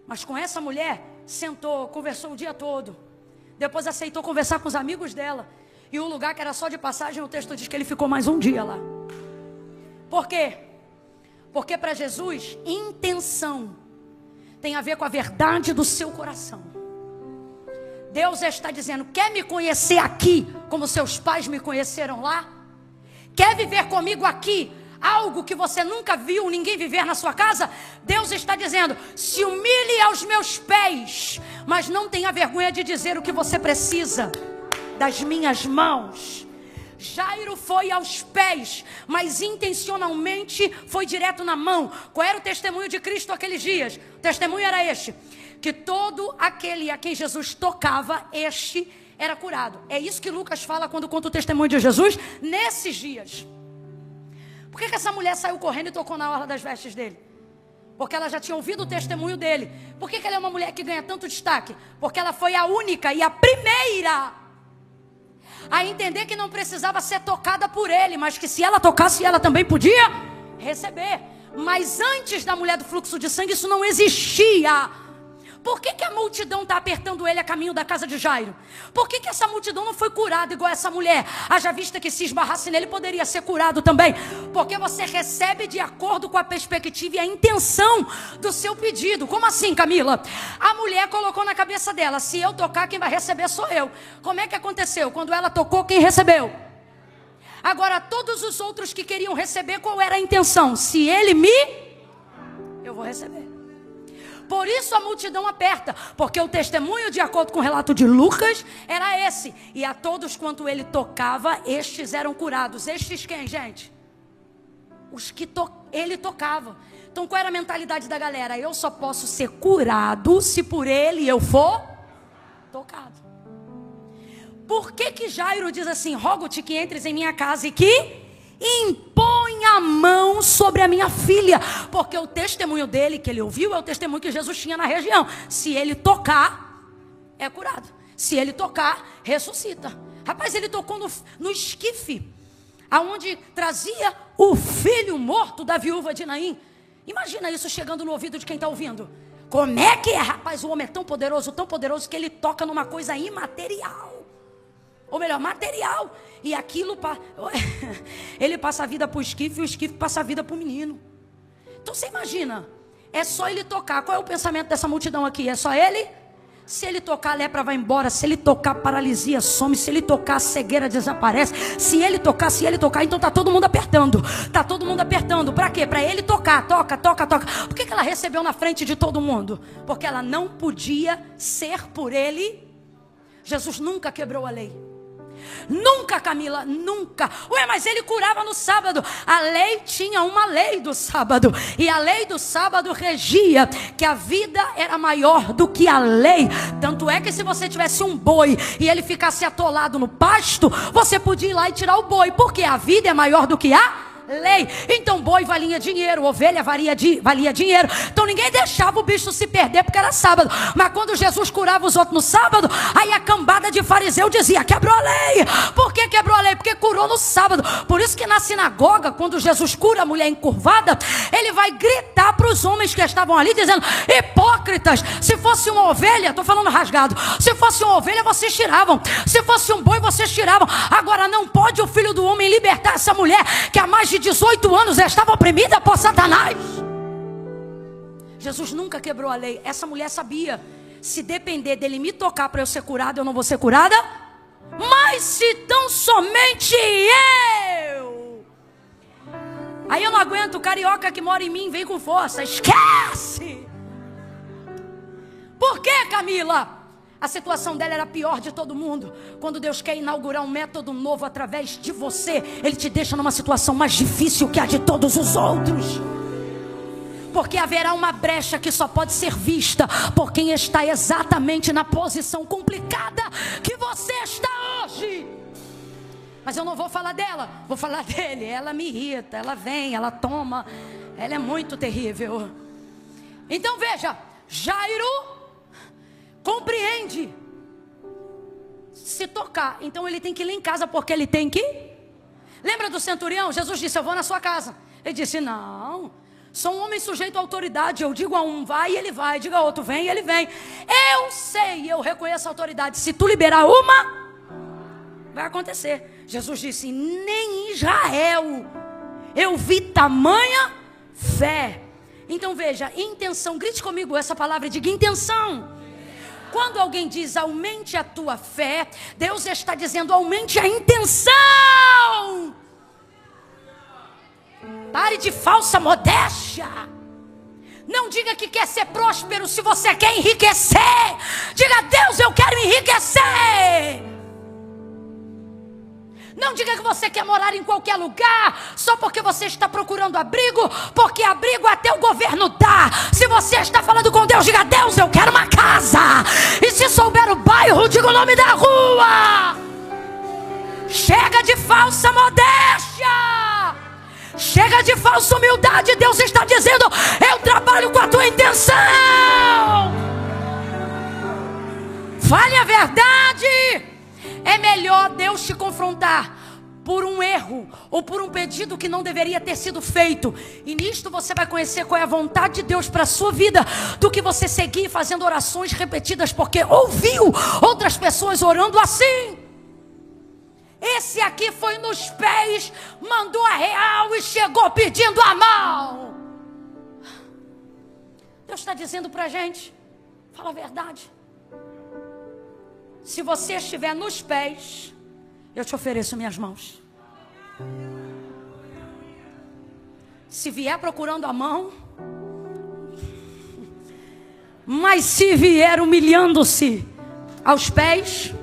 Mas com essa mulher, sentou, conversou o dia todo. Depois aceitou conversar com os amigos dela. E o lugar que era só de passagem, o texto diz que ele ficou mais um dia lá. Por quê? Porque para Jesus, intenção tem a ver com a verdade do seu coração. Deus está dizendo, quer me conhecer aqui, como seus pais me conheceram lá? Quer viver comigo aqui? Algo que você nunca viu ninguém viver na sua casa? Deus está dizendo, se humilhe aos meus pés, mas não tenha vergonha de dizer o que você precisa das minhas mãos. Jairo foi aos pés, mas intencionalmente foi direto na mão. Qual era o testemunho de Cristo aqueles dias? O testemunho era este, que todo aquele a quem Jesus tocava, este era curado. É isso que Lucas fala quando conta o testemunho de Jesus nesses dias. Por que essa mulher saiu correndo e tocou na orla das vestes dele? Porque ela já tinha ouvido o testemunho dele. Por que ela é uma mulher que ganha tanto destaque? Porque ela foi a única e a primeira a entender que não precisava ser tocada por ele, mas que se ela tocasse, ela também podia receber. Mas antes da mulher do fluxo de sangue, isso não existia. Por que a multidão está apertando ele a caminho da casa de Jairo? Por que essa multidão não foi curada igual essa mulher? Haja vista que se esbarrasse nele, poderia ser curado também. Porque você recebe de acordo com a perspectiva e a intenção do seu pedido. Como assim, Camila? A mulher colocou na cabeça dela, se eu tocar, quem vai receber sou eu. Como é que aconteceu? Quando ela tocou, quem recebeu? Agora, todos os outros que queriam receber, qual era a intenção? Se ele eu vou receber. Por isso a multidão aperta, porque o testemunho, de acordo com o relato de Lucas, era esse. E a todos quanto ele tocava, estes eram curados. Estes quem, gente? Os que ele tocava. Então qual era a mentalidade da galera? Eu só posso ser curado se por ele eu for tocado. Por que Jairo diz assim, rogo-te que entres em minha casa e que impõe a mão sobre a minha filha? Porque o testemunho dele, que ele ouviu, é o testemunho que Jesus tinha na região. Se ele tocar, é curado. Se ele tocar, ressuscita. Rapaz, ele tocou no esquife, aonde trazia o filho morto da viúva de Naim. Imagina isso chegando no ouvido de quem está ouvindo. Como é que é, rapaz? O homem é tão poderoso que ele toca numa coisa imaterial. Ou melhor, material. E aquilo, ele passa a vida para o esquife, e o esquife passa a vida para o menino. Então você imagina, é só ele tocar. Qual é o pensamento dessa multidão aqui? É só ele? Se ele tocar, a lepra vai embora. Se ele tocar, a paralisia some. Se ele tocar, a cegueira desaparece. Se ele tocar, então está todo mundo apertando. Está todo mundo apertando. Para quê? Para ele tocar. Toca. Por que ela recebeu na frente de todo mundo? Porque ela não podia ser por ele. Jesus nunca quebrou a lei. Nunca, Camila, nunca. Ué, mas ele curava no sábado. A lei tinha uma lei do sábado. E a lei do sábado regia que a vida era maior do que a lei. Tanto é que se você tivesse um boi e ele ficasse atolado no pasto, você podia ir lá e tirar o boi. Porque a vida é maior do que a lei. Então boi valia dinheiro, ovelha valia dinheiro. Então ninguém deixava o bicho se perder porque era sábado. Mas quando Jesus curava os outros no sábado, aí a cambada de fariseu dizia, quebrou a lei. Por que quebrou a lei? Porque curou no sábado. Por isso que na sinagoga, quando Jesus cura a mulher encurvada, ele vai gritar para os homens que estavam ali, dizendo, hipócritas, se fosse uma ovelha, estou falando rasgado, se fosse uma ovelha vocês tiravam, se fosse um boi vocês tiravam. Agora não pode o Filho do Homem libertar essa mulher que há mais de 18 anos estava oprimida por Satanás. Jesus nunca quebrou a lei. Essa mulher sabia, se depender dele me tocar para eu ser curada, eu não vou ser curada. Mas se tão somente eu. Aí eu não aguento, o carioca que mora em mim vem com força. Esquece. Por que, Camila? A situação dela era a pior de todo mundo. Quando Deus quer inaugurar um método novo através de você, Ele te deixa numa situação mais difícil que a de todos os outros. Porque haverá uma brecha que só pode ser vista por quem está exatamente na posição complicada que você está hoje. Mas eu não vou falar dela, vou falar dele. Ela me irrita, ela vem, ela toma. Ela é muito terrível. Então veja, Jairo compreende. Se tocar, então ele tem que ir lá em casa, porque ele tem que... Lembra do centurião? Jesus disse, eu vou na sua casa. Ele disse, não, sou um homem sujeito à autoridade. Eu digo a um, vai, e ele vai. Digo a outro, vem, e ele vem. Eu sei, eu reconheço a autoridade. Se tu liberar uma, vai acontecer. Jesus disse, nem em Israel eu vi tamanha fé. Então veja, intenção. Grite comigo essa palavra, diga intenção. Quando alguém diz aumente a tua fé, Deus está dizendo aumente a intenção. Pare de falsa modéstia. Não diga que quer ser próspero se você quer enriquecer. Diga, Deus, eu quero enriquecer. Não diga que você quer morar em qualquer lugar só porque você está procurando abrigo, porque abrigo até o governo dá. Se você está falando com Deus, diga, Deus, eu quero uma casa. E se souber o bairro, diga o nome da rua. Chega de falsa modéstia. Chega de falsa humildade. Deus está dizendo, eu trabalho com a tua intenção. Fale a verdade. É melhor Deus te confrontar por um erro ou por um pedido que não deveria ter sido feito, e nisto você vai conhecer qual é a vontade de Deus para a sua vida, do que você seguir fazendo orações repetidas porque ouviu outras pessoas orando assim. Esse aqui foi nos pés, mandou a real e chegou pedindo a mão. Deus está dizendo para a gente, fala a verdade. Se você estiver nos pés, eu te ofereço minhas mãos. Se vier procurando a mão, mas se vier humilhando-se aos pés,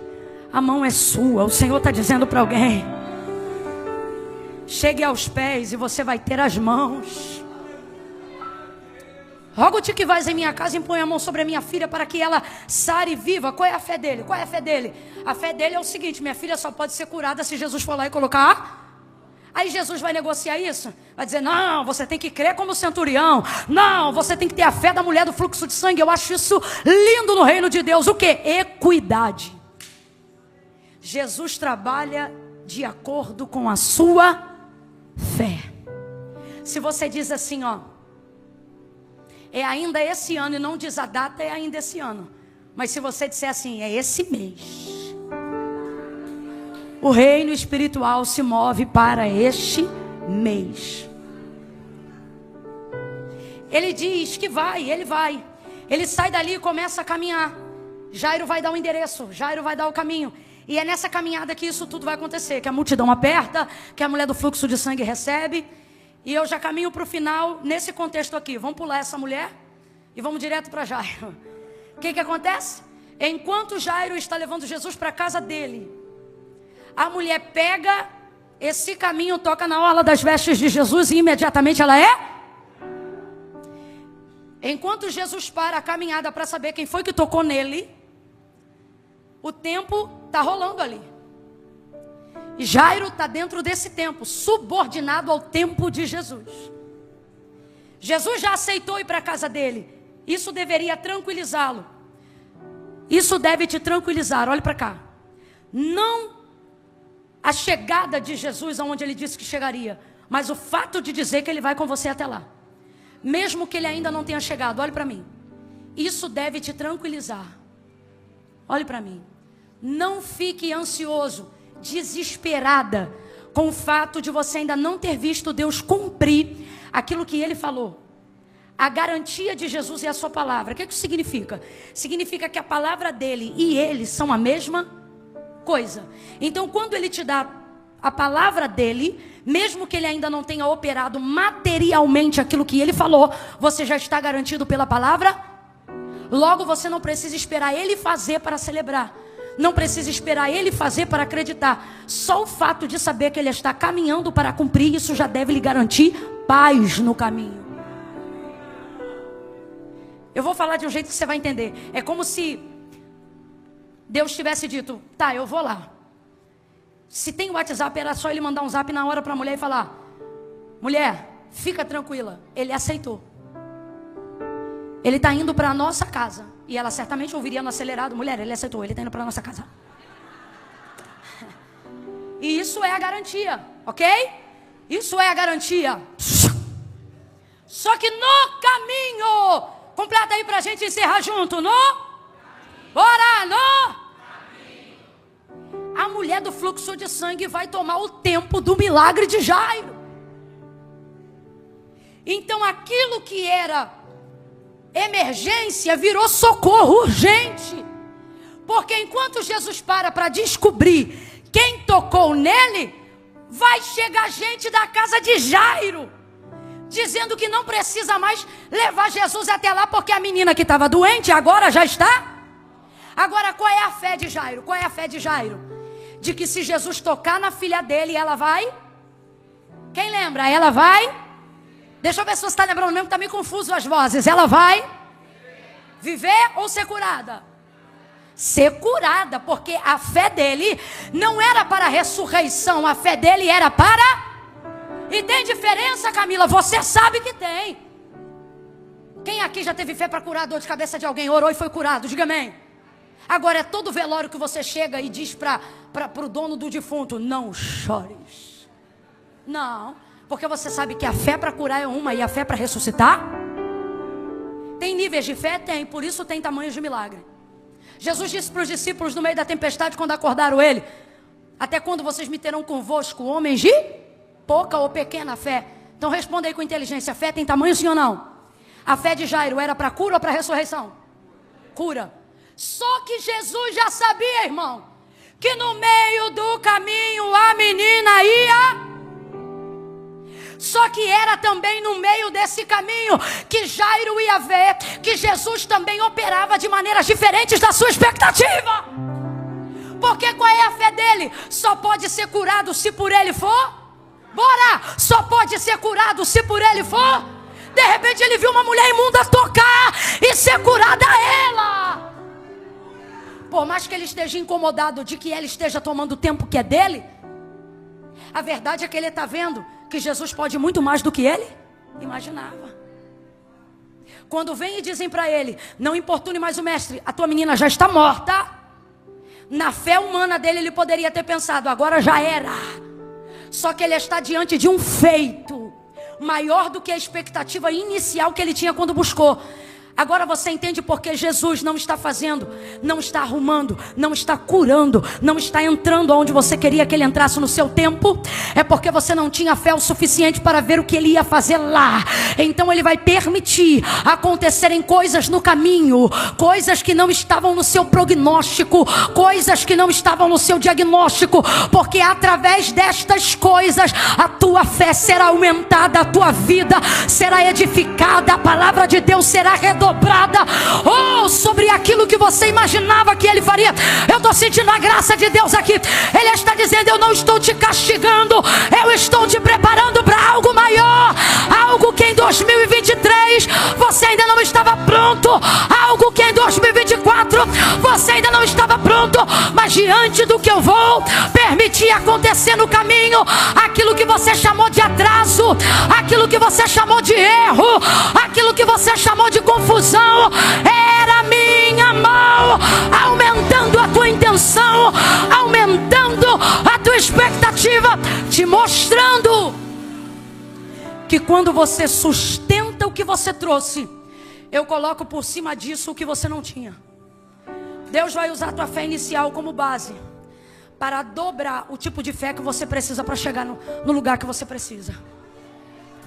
a mão é sua. O Senhor está dizendo para alguém, chegue aos pés e você vai ter as mãos. Rogo-te que vais em minha casa e põe a mão sobre a minha filha para que ela sare e viva. Qual é a fé dele? Qual é a fé dele? A fé dele é o seguinte, minha filha só pode ser curada se Jesus for lá e colocar. Aí Jesus vai negociar isso? Vai dizer, não, você tem que crer como centurião. Não, você tem que ter a fé da mulher do fluxo de sangue. Eu acho isso lindo no reino de Deus. O quê? Equidade. Jesus trabalha de acordo com a sua fé. Se você diz assim, ó, é ainda esse ano, e não diz a data, é ainda esse ano. Mas se você disser assim, é esse mês, o reino espiritual se move para este mês. Ele diz que vai, ele vai. Ele sai dali e começa a caminhar. Jairo vai dar o endereço, Jairo vai dar o caminho. E é nessa caminhada que isso tudo vai acontecer. Que a multidão aperta, que a mulher do fluxo de sangue recebe. E eu já caminho para o final, nesse contexto aqui. Vamos pular essa mulher e vamos direto para Jairo. O que acontece? Enquanto Jairo está levando Jesus para a casa dele, a mulher pega esse caminho, toca na orla das vestes de Jesus e imediatamente ela é? Enquanto Jesus para a caminhada para saber quem foi que tocou nele, o tempo está rolando ali. E Jairo está dentro desse tempo, subordinado ao tempo de Jesus. Jesus já aceitou ir para a casa dele. Isso deveria tranquilizá-lo. Isso deve te tranquilizar. Olhe para cá. Não a chegada de Jesus aonde ele disse que chegaria, mas o fato de dizer que ele vai com você até lá. Mesmo que ele ainda não tenha chegado, olhe para mim. Isso deve te tranquilizar. Olhe para mim. Não fique ansioso, desesperada com o fato de você ainda não ter visto Deus cumprir aquilo que ele falou. A garantia de Jesus é a sua palavra. O que isso significa? Significa que a palavra dele e ele são a mesma coisa. Então, quando ele te dá a palavra dele, mesmo que ele ainda não tenha operado materialmente aquilo que ele falou, você já está garantido pela palavra. Logo, você não precisa esperar ele fazer para celebrar. Não precisa esperar ele fazer para acreditar. Só o fato de saber que ele está caminhando para cumprir, isso já deve lhe garantir paz no caminho. Eu vou falar de um jeito que você vai entender. É como se Deus tivesse dito, tá, eu vou lá. Se tem WhatsApp, era só ele mandar um zap na hora para a mulher e falar: mulher, fica tranquila. Ele aceitou. Ele está indo para a nossa casa. E ela certamente ouviria no acelerado: mulher, ele aceitou, ele está indo para a nossa casa. E isso é a garantia, ok? Isso é a garantia. Só que no caminho, completa aí para a gente encerrar junto, bora, a mulher do fluxo de sangue vai tomar o tempo do milagre de Jairo. Então aquilo que era emergência virou socorro urgente. Porque enquanto Jesus para descobrir quem tocou nele, vai chegar gente da casa de Jairo, dizendo que não precisa mais levar Jesus até lá, porque a menina que estava doente agora já está. Agora, qual é a fé de Jairo? Qual é a fé de Jairo? De que se Jesus tocar na filha dele, ela vai? Quem lembra? Ela vai? Deixa eu ver se você está lembrando mesmo, está meio confuso as vozes. Ela vai viver ou ser curada? Ser curada, porque a fé dele não era para a ressurreição, a fé dele era para... E tem diferença, Camila? Você sabe que tem. Quem aqui já teve fé para curar a dor de cabeça de alguém? Orou e foi curado, diga amém. Agora é todo velório que você chega e diz para o dono do defunto: não chores. Não, porque você sabe que a fé para curar é uma e a fé para ressuscitar? Tem níveis de fé? Tem, por isso tem tamanhos de milagre. Jesus disse para os discípulos no meio da tempestade, quando acordaram ele: até quando vocês me terão convosco, homens de pouca ou pequena fé? Então responda aí com inteligência: a fé tem tamanho, sim ou não? A fé de Jairo era para cura ou para ressurreição? Cura. Só que Jesus já sabia, irmão, que no meio do caminho a menina ia. Só que era também no meio desse caminho que Jairo ia ver que Jesus também operava de maneiras diferentes da sua expectativa. Porque qual é a fé dele? Só pode ser curado se por ele for? Bora! Só pode ser curado se por ele for? De repente ele viu uma mulher imunda tocar e ser curada ela. Por mais que ele esteja incomodado de que ela esteja tomando o tempo que é dele, a verdade é que ele está vendo que Jesus pode muito mais do que ele imaginava. Quando vem e dizem para ele: não importune mais o mestre, a tua menina já está morta. Na fé humana dele, ele poderia ter pensado: agora já era. Só que ele está diante de um feito maior do que a expectativa inicial que ele tinha quando buscou. Agora você entende porque Jesus não está fazendo, não está arrumando, não está curando, não está entrando onde você queria que ele entrasse no seu tempo? É porque você não tinha fé o suficiente para ver o que ele ia fazer lá. Então ele vai permitir acontecerem coisas no caminho, coisas que não estavam no seu prognóstico, coisas que não estavam no seu diagnóstico, porque através destas coisas a tua fé será aumentada, a tua vida será edificada, a palavra de Deus será redobrada. Sobre aquilo que você imaginava que ele faria. Eu estou sentindo a graça de Deus aqui. Ele está dizendo: eu não estou te castigando, eu estou te preparando para algo maior, algo que em 2023 você ainda não estava pronto, algo que em 2024 você ainda não estava pronto, mas diante do que eu vou permitir acontecer no caminho, aquilo que você chamou de atraso, aquilo que você chamou de erro, aquilo que você chamou de confusão, era minha mão aumentando a tua intenção, aumentando a tua expectativa, te mostrando que quando você sustenta o que você trouxe, eu coloco por cima disso o que você não tinha. Deus vai usar a tua fé inicial como base para dobrar o tipo de fé que você precisa para chegar no lugar que você precisa.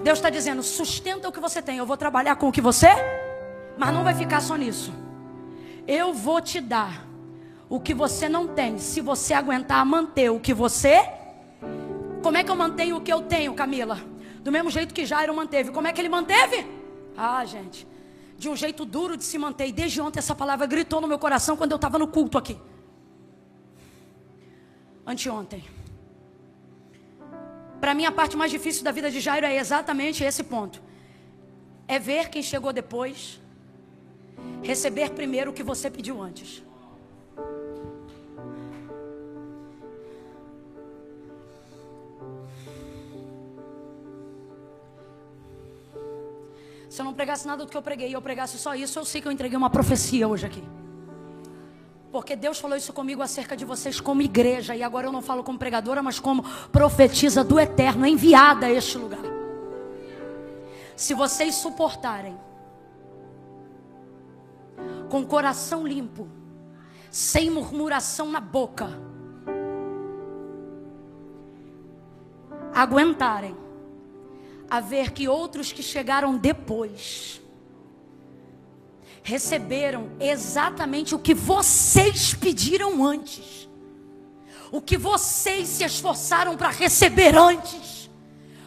Deus está dizendo: sustenta o que você tem, eu vou trabalhar com o que você... Mas não vai ficar só nisso. Eu vou te dar o que você não tem, se você aguentar manter o que você... Como é que eu mantenho o que eu tenho, Camila? Do mesmo jeito que Jairo manteve. Como é que ele manteve? Ah, gente, de um jeito duro de se manter. E desde ontem essa palavra gritou no meu coração quando eu estava no culto aqui. Anteontem. Para mim a parte mais difícil da vida de Jairo é exatamente esse ponto. É ver quem chegou depois receber primeiro o que você pediu antes. Se eu não pregasse nada do que eu preguei e eu pregasse só isso, eu sei que eu entreguei uma profecia hoje aqui. Porque Deus falou isso comigo acerca de vocês como igreja. E agora eu não falo como pregadora, mas como profetisa do Eterno, enviada a este lugar. Se vocês suportarem, com o coração limpo, sem murmuração na boca, aguentarem a ver que outros que chegaram depois receberam exatamente o que vocês pediram antes, o que vocês se esforçaram para receber antes.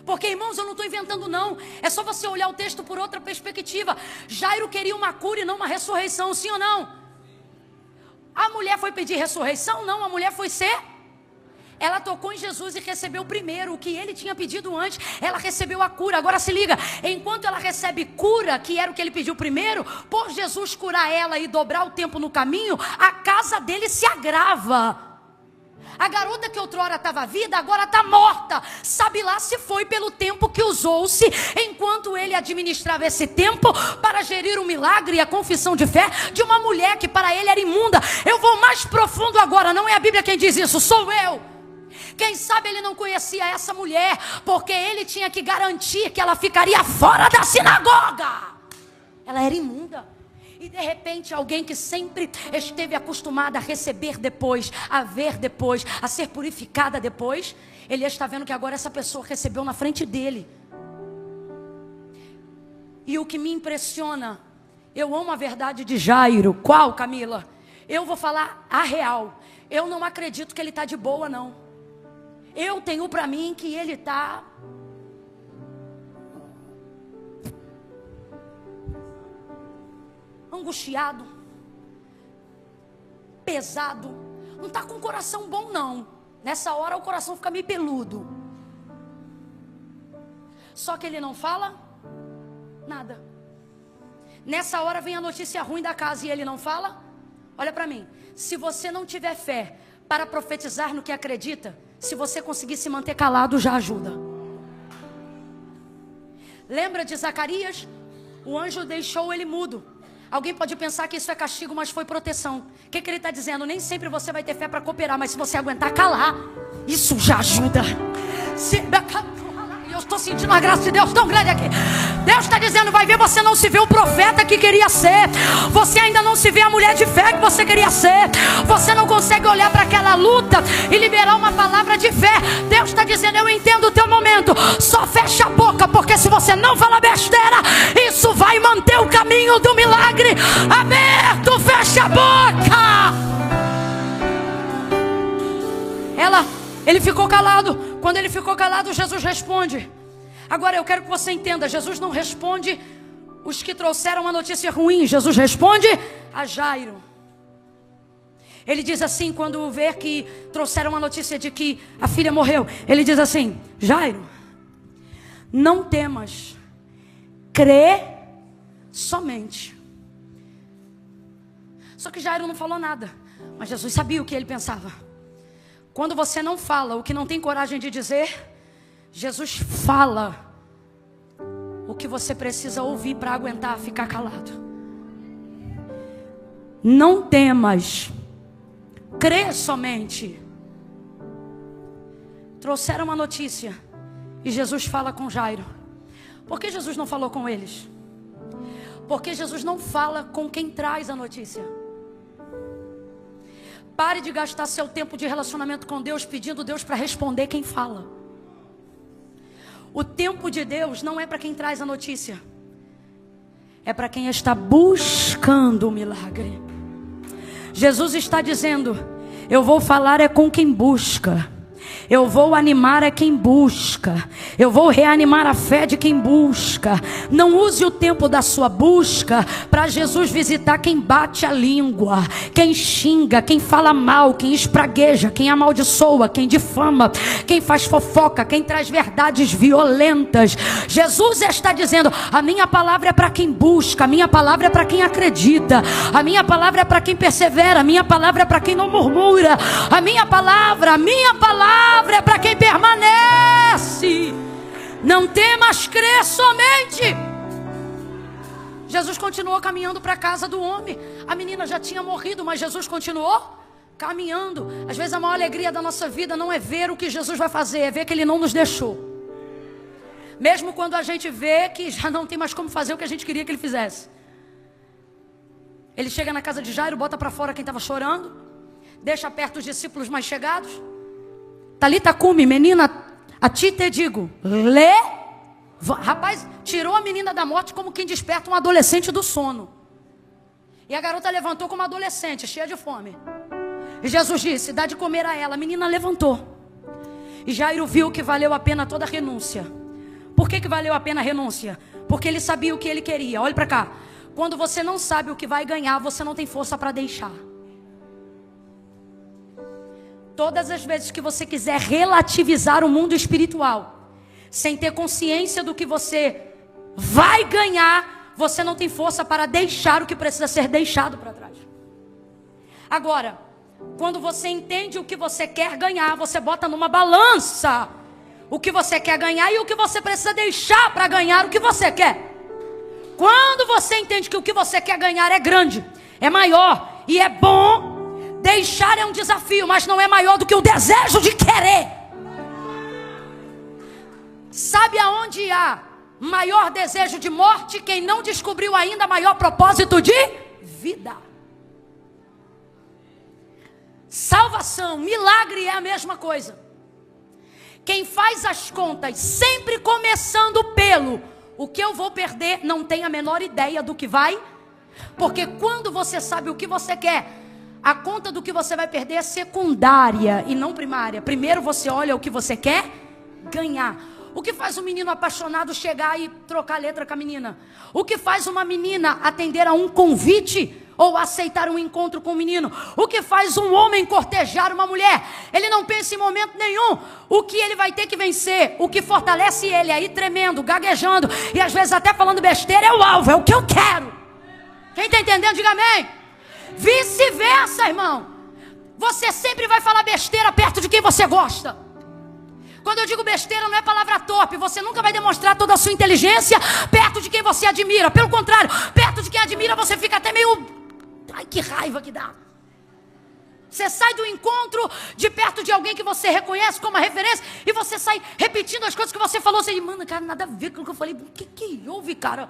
Porque, irmãos, eu não estou inventando não, é só você olhar o texto por outra perspectiva. Jairo queria uma cura e não uma ressurreição, sim ou não? A mulher foi pedir ressurreição? Não, a mulher foi ser... Ela tocou em Jesus e recebeu primeiro o que ele tinha pedido antes. Ela recebeu a cura. Agora se liga, enquanto ela recebe cura, que era o que ele pediu primeiro, por Jesus curar ela e dobrar o tempo no caminho, a casa dele se agrava. A garota que outrora estava viva, agora está morta. Sabe lá se foi pelo tempo que usou-se, enquanto ele administrava esse tempo para gerir o milagre e a confissão de fé de uma mulher que para ele era imunda. Eu vou mais profundo agora, não é a Bíblia quem diz isso, sou eu. Quem sabe ele não conhecia essa mulher, porque ele tinha que garantir que ela ficaria fora da sinagoga. Ela era imunda. E de repente alguém que sempre esteve acostumada a receber depois, a ver depois, a ser purificada depois, ele está vendo que agora essa pessoa recebeu na frente dele. E o que me impressiona, eu amo a verdade de Jairo. Qual, Camila? Eu vou falar a real. Eu não acredito que ele está de boa, não. Eu tenho para mim que ele está angustiado, pesado, não está com o coração bom não. Nessa hora o coração fica meio peludo. Só que ele não fala nada. Nessa hora vem a notícia ruim da casa e ele não fala. Olha para mim, se você não tiver fé para profetizar no que acredita, se você conseguir se manter calado, já ajuda. Lembra de Zacarias? O anjo deixou ele mudo. Alguém pode pensar que isso é castigo, mas foi proteção. O que ele está dizendo? Nem sempre você vai ter fé para cooperar, mas se você aguentar calar, isso já ajuda. Eu estou sentindo a graça de Deus tão grande aqui. Deus está dizendo, vai ver, você não se vê o profeta que queria ser. Você ainda não se vê a mulher de fé que você queria ser. Você não consegue olhar para aquela luta e liberar uma palavra de fé. Deus está dizendo, eu entendo o teu momento. Só fecha a boca, porque se você não falar besteira, isso vai manter o caminho do milagre aberto. Fecha a boca. Ele ficou calado. Quando ele ficou calado, Jesus responde. Agora eu quero que você entenda, Jesus não responde os que trouxeram uma notícia ruim. Jesus responde a Jairo. Ele diz assim, quando vê que trouxeram uma notícia de que a filha morreu, ele diz assim, Jairo, não temas, crê somente. Só que Jairo não falou nada, mas Jesus sabia o que ele pensava. Quando você não fala o que não tem coragem de dizer, Jesus fala o que você precisa ouvir para aguentar ficar calado. Não temas, crê somente. Trouxeram uma notícia e Jesus fala com Jairo. Por que Jesus não falou com eles? Porque Jesus não fala com quem traz a notícia. Pare de gastar seu tempo de relacionamento com Deus pedindo Deus para responder quem fala. O tempo de Deus não é para quem traz a notícia, é para quem está buscando o milagre. Jesus está dizendo, eu vou falar é com quem busca. Eu vou animar a quem busca. Eu vou reanimar a fé de quem busca. Não use o tempo da sua busca para Jesus visitar quem bate a língua, quem xinga, quem fala mal, quem espragueja, quem amaldiçoa, quem difama, quem faz fofoca, quem traz verdades violentas. Jesus está dizendo, a minha palavra é para quem busca, a minha palavra é para quem acredita, a minha palavra é para quem persevera, a minha palavra é para quem não murmura, a minha palavra é para quem permanece. Não temas, crê somente. Jesus continuou caminhando para a casa do homem. A menina já tinha morrido, mas Jesus continuou caminhando. Às vezes a maior alegria da nossa vida não é ver o que Jesus vai fazer, é ver que Ele não nos deixou. Mesmo quando a gente vê que já não tem mais como fazer o que a gente queria que Ele fizesse. Ele chega na casa de Jairo, bota para fora quem estava chorando, deixa perto os discípulos mais chegados. Talita cumi, menina, a ti te digo, lê. Rapaz, tirou a menina da morte como quem desperta um adolescente do sono. E a garota levantou como adolescente, cheia de fome. E Jesus disse, dá de comer a ela. A menina levantou. E Jairo viu que valeu a pena toda a renúncia. Por que valeu a pena a renúncia? Porque ele sabia o que ele queria. Olha para cá. Quando você não sabe o que vai ganhar, você não tem força para deixar. Todas as vezes que você quiser relativizar o mundo espiritual, sem ter consciência do que você vai ganhar, você não tem força para deixar o que precisa ser deixado para trás. Agora, quando você entende o que você quer ganhar, você bota numa balança o que você quer ganhar e o que você precisa deixar para ganhar o que você quer. Quando você entende que o que você quer ganhar é grande, é maior e é bom, deixar é um desafio, mas não é maior do que o desejo de querer. Sabe aonde há maior desejo de morte? Quem não descobriu ainda maior propósito de vida. Salvação, milagre é a mesma coisa. Quem faz as contas sempre começando pelo o que eu vou perder, não tem a menor ideia do que vai. Porque quando você sabe o que você quer, a conta do que você vai perder é secundária e não primária. Primeiro você olha o que você quer ganhar. O que faz um menino apaixonado chegar e trocar letra com a menina? O que faz uma menina atender a um convite ou aceitar um encontro com um menino? O que faz um homem cortejar uma mulher? Ele não pensa em momento nenhum o que ele vai ter que vencer. O que fortalece ele aí tremendo, gaguejando e às vezes até falando besteira é o alvo, é o que eu quero. Quem está entendendo, diga amém. Vice-versa, irmão. Você sempre vai falar besteira perto de quem você gosta. Quando eu digo besteira, não é palavra torpe. Você nunca vai demonstrar toda a sua inteligência perto de quem você admira. Pelo contrário, perto de quem admira, você fica até meio... Ai, que raiva que dá. Você sai do encontro de perto de alguém que você reconhece como uma referência e você sai repetindo as coisas que você falou. Você diz, mano, cara, nada a ver com o que eu falei. O que houve, cara?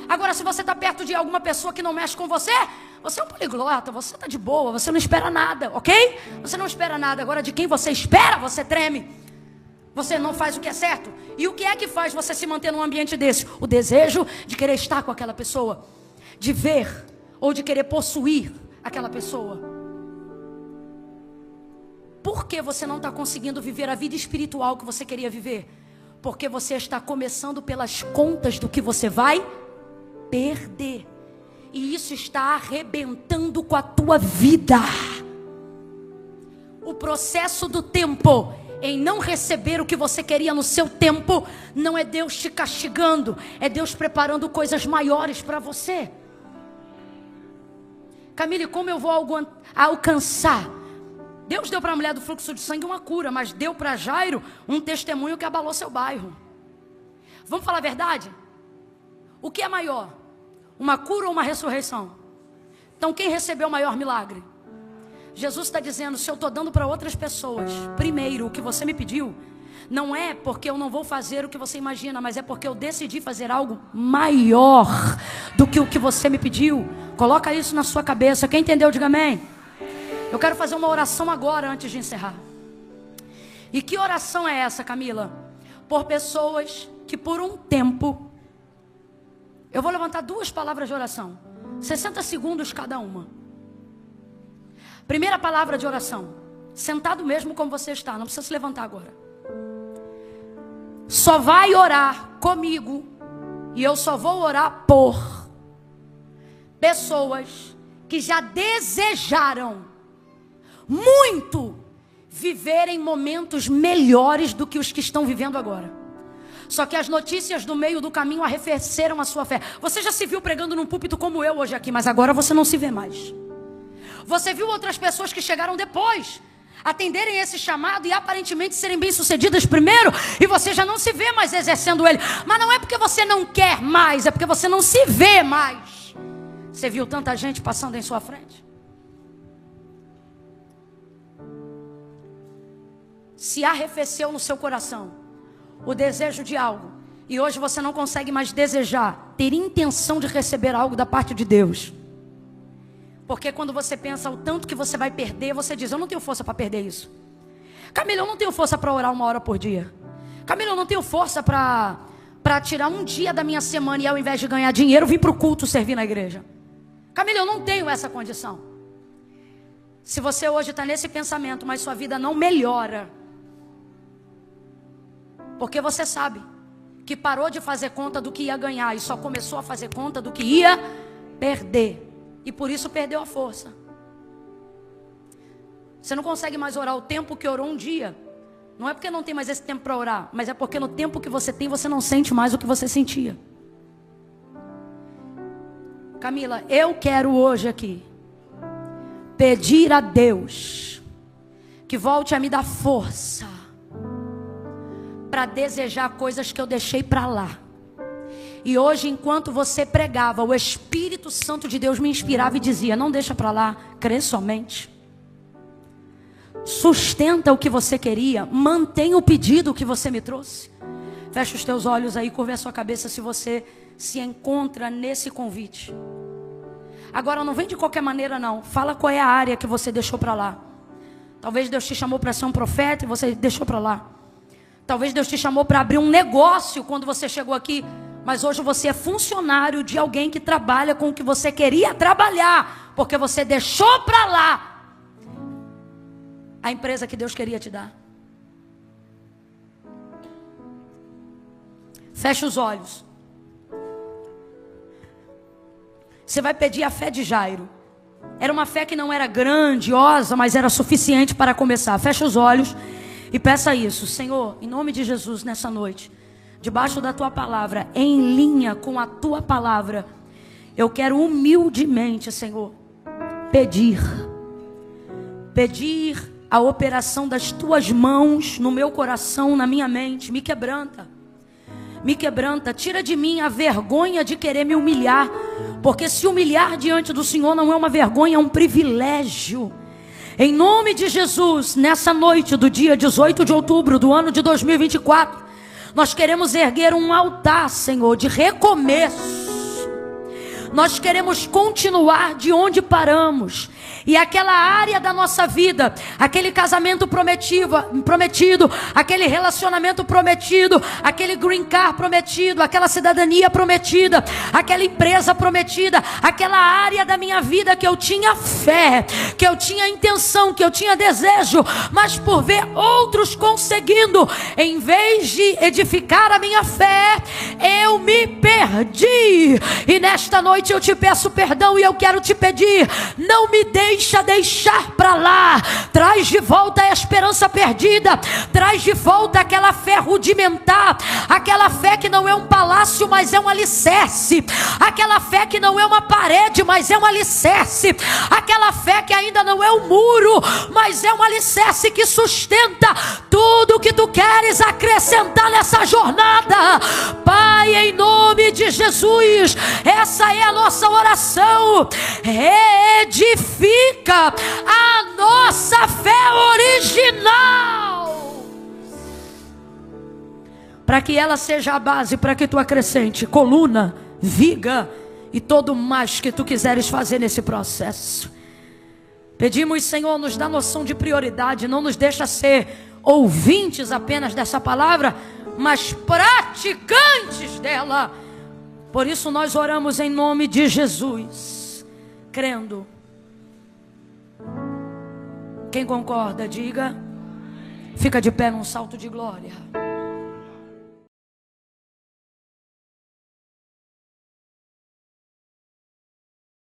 Agora, se você está perto de alguma pessoa que não mexe com você, você é um poliglota, você está de boa, você não espera nada, ok? Você não espera nada. Agora, de quem você espera, você treme. Você não faz o que é certo. E o que é que faz você se manter num ambiente desse? O desejo de querer estar com aquela pessoa, de ver ou de querer possuir aquela pessoa. Por que você não está conseguindo viver a vida espiritual que você queria viver? Porque você está começando pelas contas do que você vai perder. E isso está arrebentando com a tua vida. O processo do tempo em não receber o que você queria no seu tempo não é Deus te castigando, é Deus preparando coisas maiores para você. Camille, como eu vou alcançar? Deus deu para a mulher do fluxo de sangue uma cura, mas deu para Jairo um testemunho que abalou seu bairro. Vamos falar a verdade? O que é maior? Uma cura ou uma ressurreição? Então quem recebeu o maior milagre? Jesus está dizendo, se eu estou dando para outras pessoas, primeiro o que você me pediu, não é porque eu não vou fazer o que você imagina, mas é porque eu decidi fazer algo maior do que o que você me pediu. Coloca isso na sua cabeça. Quem entendeu, diga amém. Eu quero fazer uma oração agora antes de encerrar. E que oração é essa, Camila? Por pessoas que por um tempo... Eu vou levantar 2 palavras de oração. 60 segundos cada uma. Primeira palavra de oração. Sentado mesmo como você está. Não precisa se levantar agora. Só vai orar comigo. E eu só vou orar por pessoas que já desejaram muito viverem momentos melhores do que os que estão vivendo agora. Só que as notícias do meio do caminho arrefeceram a sua fé. Você já se viu pregando num púlpito como eu hoje aqui, mas agora você não se vê mais. Você viu outras pessoas que chegaram depois. atenderem esse chamado e aparentemente serem bem-sucedidas primeiro, e você já não se vê mais exercendo ele. Mas não é porque você não quer mais, é porque você não se vê mais. Você viu tanta gente passando em sua frente? Se arrefeceu no seu coração o desejo de algo, e hoje você não consegue mais desejar, ter intenção de receber algo da parte de Deus. Porque quando você pensa o tanto que você vai perder, você diz: eu não tenho força para perder isso. Camila, eu não tenho força para orar 1 hora por dia. Camila, eu não tenho força para tirar um dia da minha semana e ao invés de ganhar dinheiro, vir para o culto servir na igreja. Camila, eu não tenho essa condição. Se você hoje está nesse pensamento, mas sua vida não melhora, porque você sabe que parou de fazer conta do que ia ganhar e só começou a fazer conta do que ia perder. E por isso perdeu a força. Você não consegue mais orar o tempo que orou um dia. Não é porque não tem mais esse tempo para orar, mas é porque no tempo que você tem, você não sente mais o que você sentia. Camila, eu quero hoje aqui pedir a Deus que volte a me dar força para desejar coisas que eu deixei para lá. E hoje, enquanto você pregava, o Espírito Santo de Deus me inspirava e dizia: não deixa para lá, crê somente. Sustenta o que você queria, mantém o pedido que você me trouxe. Fecha os teus olhos aí, curva a sua cabeça se você se encontra nesse convite. Agora não vem de qualquer maneira não, fala qual é a área que você deixou para lá. Talvez Deus te chamou para ser um profeta e você deixou para lá. Talvez Deus te chamou para abrir um negócio quando você chegou aqui, mas hoje você é funcionário de alguém que trabalha com o que você queria trabalhar, porque você deixou para lá a empresa que Deus queria te dar. Fecha os olhos. Você vai pedir a fé de Jairo. Era uma fé que não era grandiosa, mas era suficiente para começar. Fecha os olhos e peça isso. Senhor, em nome de Jesus, nessa noite, debaixo da tua palavra, em linha com a tua palavra, eu quero humildemente, Senhor, pedir a operação das tuas mãos no meu coração, na minha mente. Me quebranta, tira de mim a vergonha de querer me humilhar, porque se humilhar diante do Senhor não é uma vergonha, é um privilégio. Em nome de Jesus, nessa noite do dia 18 de outubro do ano de 2024, nós queremos erguer um altar, Senhor, de recomeço. Nós queremos continuar de onde paramos. E aquela área da nossa vida, aquele casamento prometido, aquele relacionamento prometido, aquele green card prometido, aquela cidadania prometida, aquela empresa prometida, aquela área da minha vida que eu tinha fé, que eu tinha intenção, que eu tinha desejo, mas por ver outros conseguindo, em vez de edificar a minha fé, eu me perdi. E nesta noite eu te peço perdão e eu quero te pedir, não me deixar para lá. Traz de volta a esperança perdida, traz de volta aquela fé rudimentar, aquela fé que não é um palácio, mas é um alicerce, aquela fé que não é uma parede, mas é um alicerce, aquela fé que ainda não é um muro, mas é um alicerce que sustenta tudo o que tu queres acrescentar nessa jornada. Pai, em nome de Jesus, essa é a nossa oração. Edifica a nossa fé original, para que ela seja a base, para que tu acrescente coluna, viga e todo mais que tu quiseres fazer nesse processo. Pedimos, Senhor, nos dá noção de prioridade, não nos deixa ser ouvintes apenas dessa palavra, mas praticantes dela. Por isso nós oramos em nome de Jesus, crendo. Quem concorda, diga. Fica de pé num salto de glória.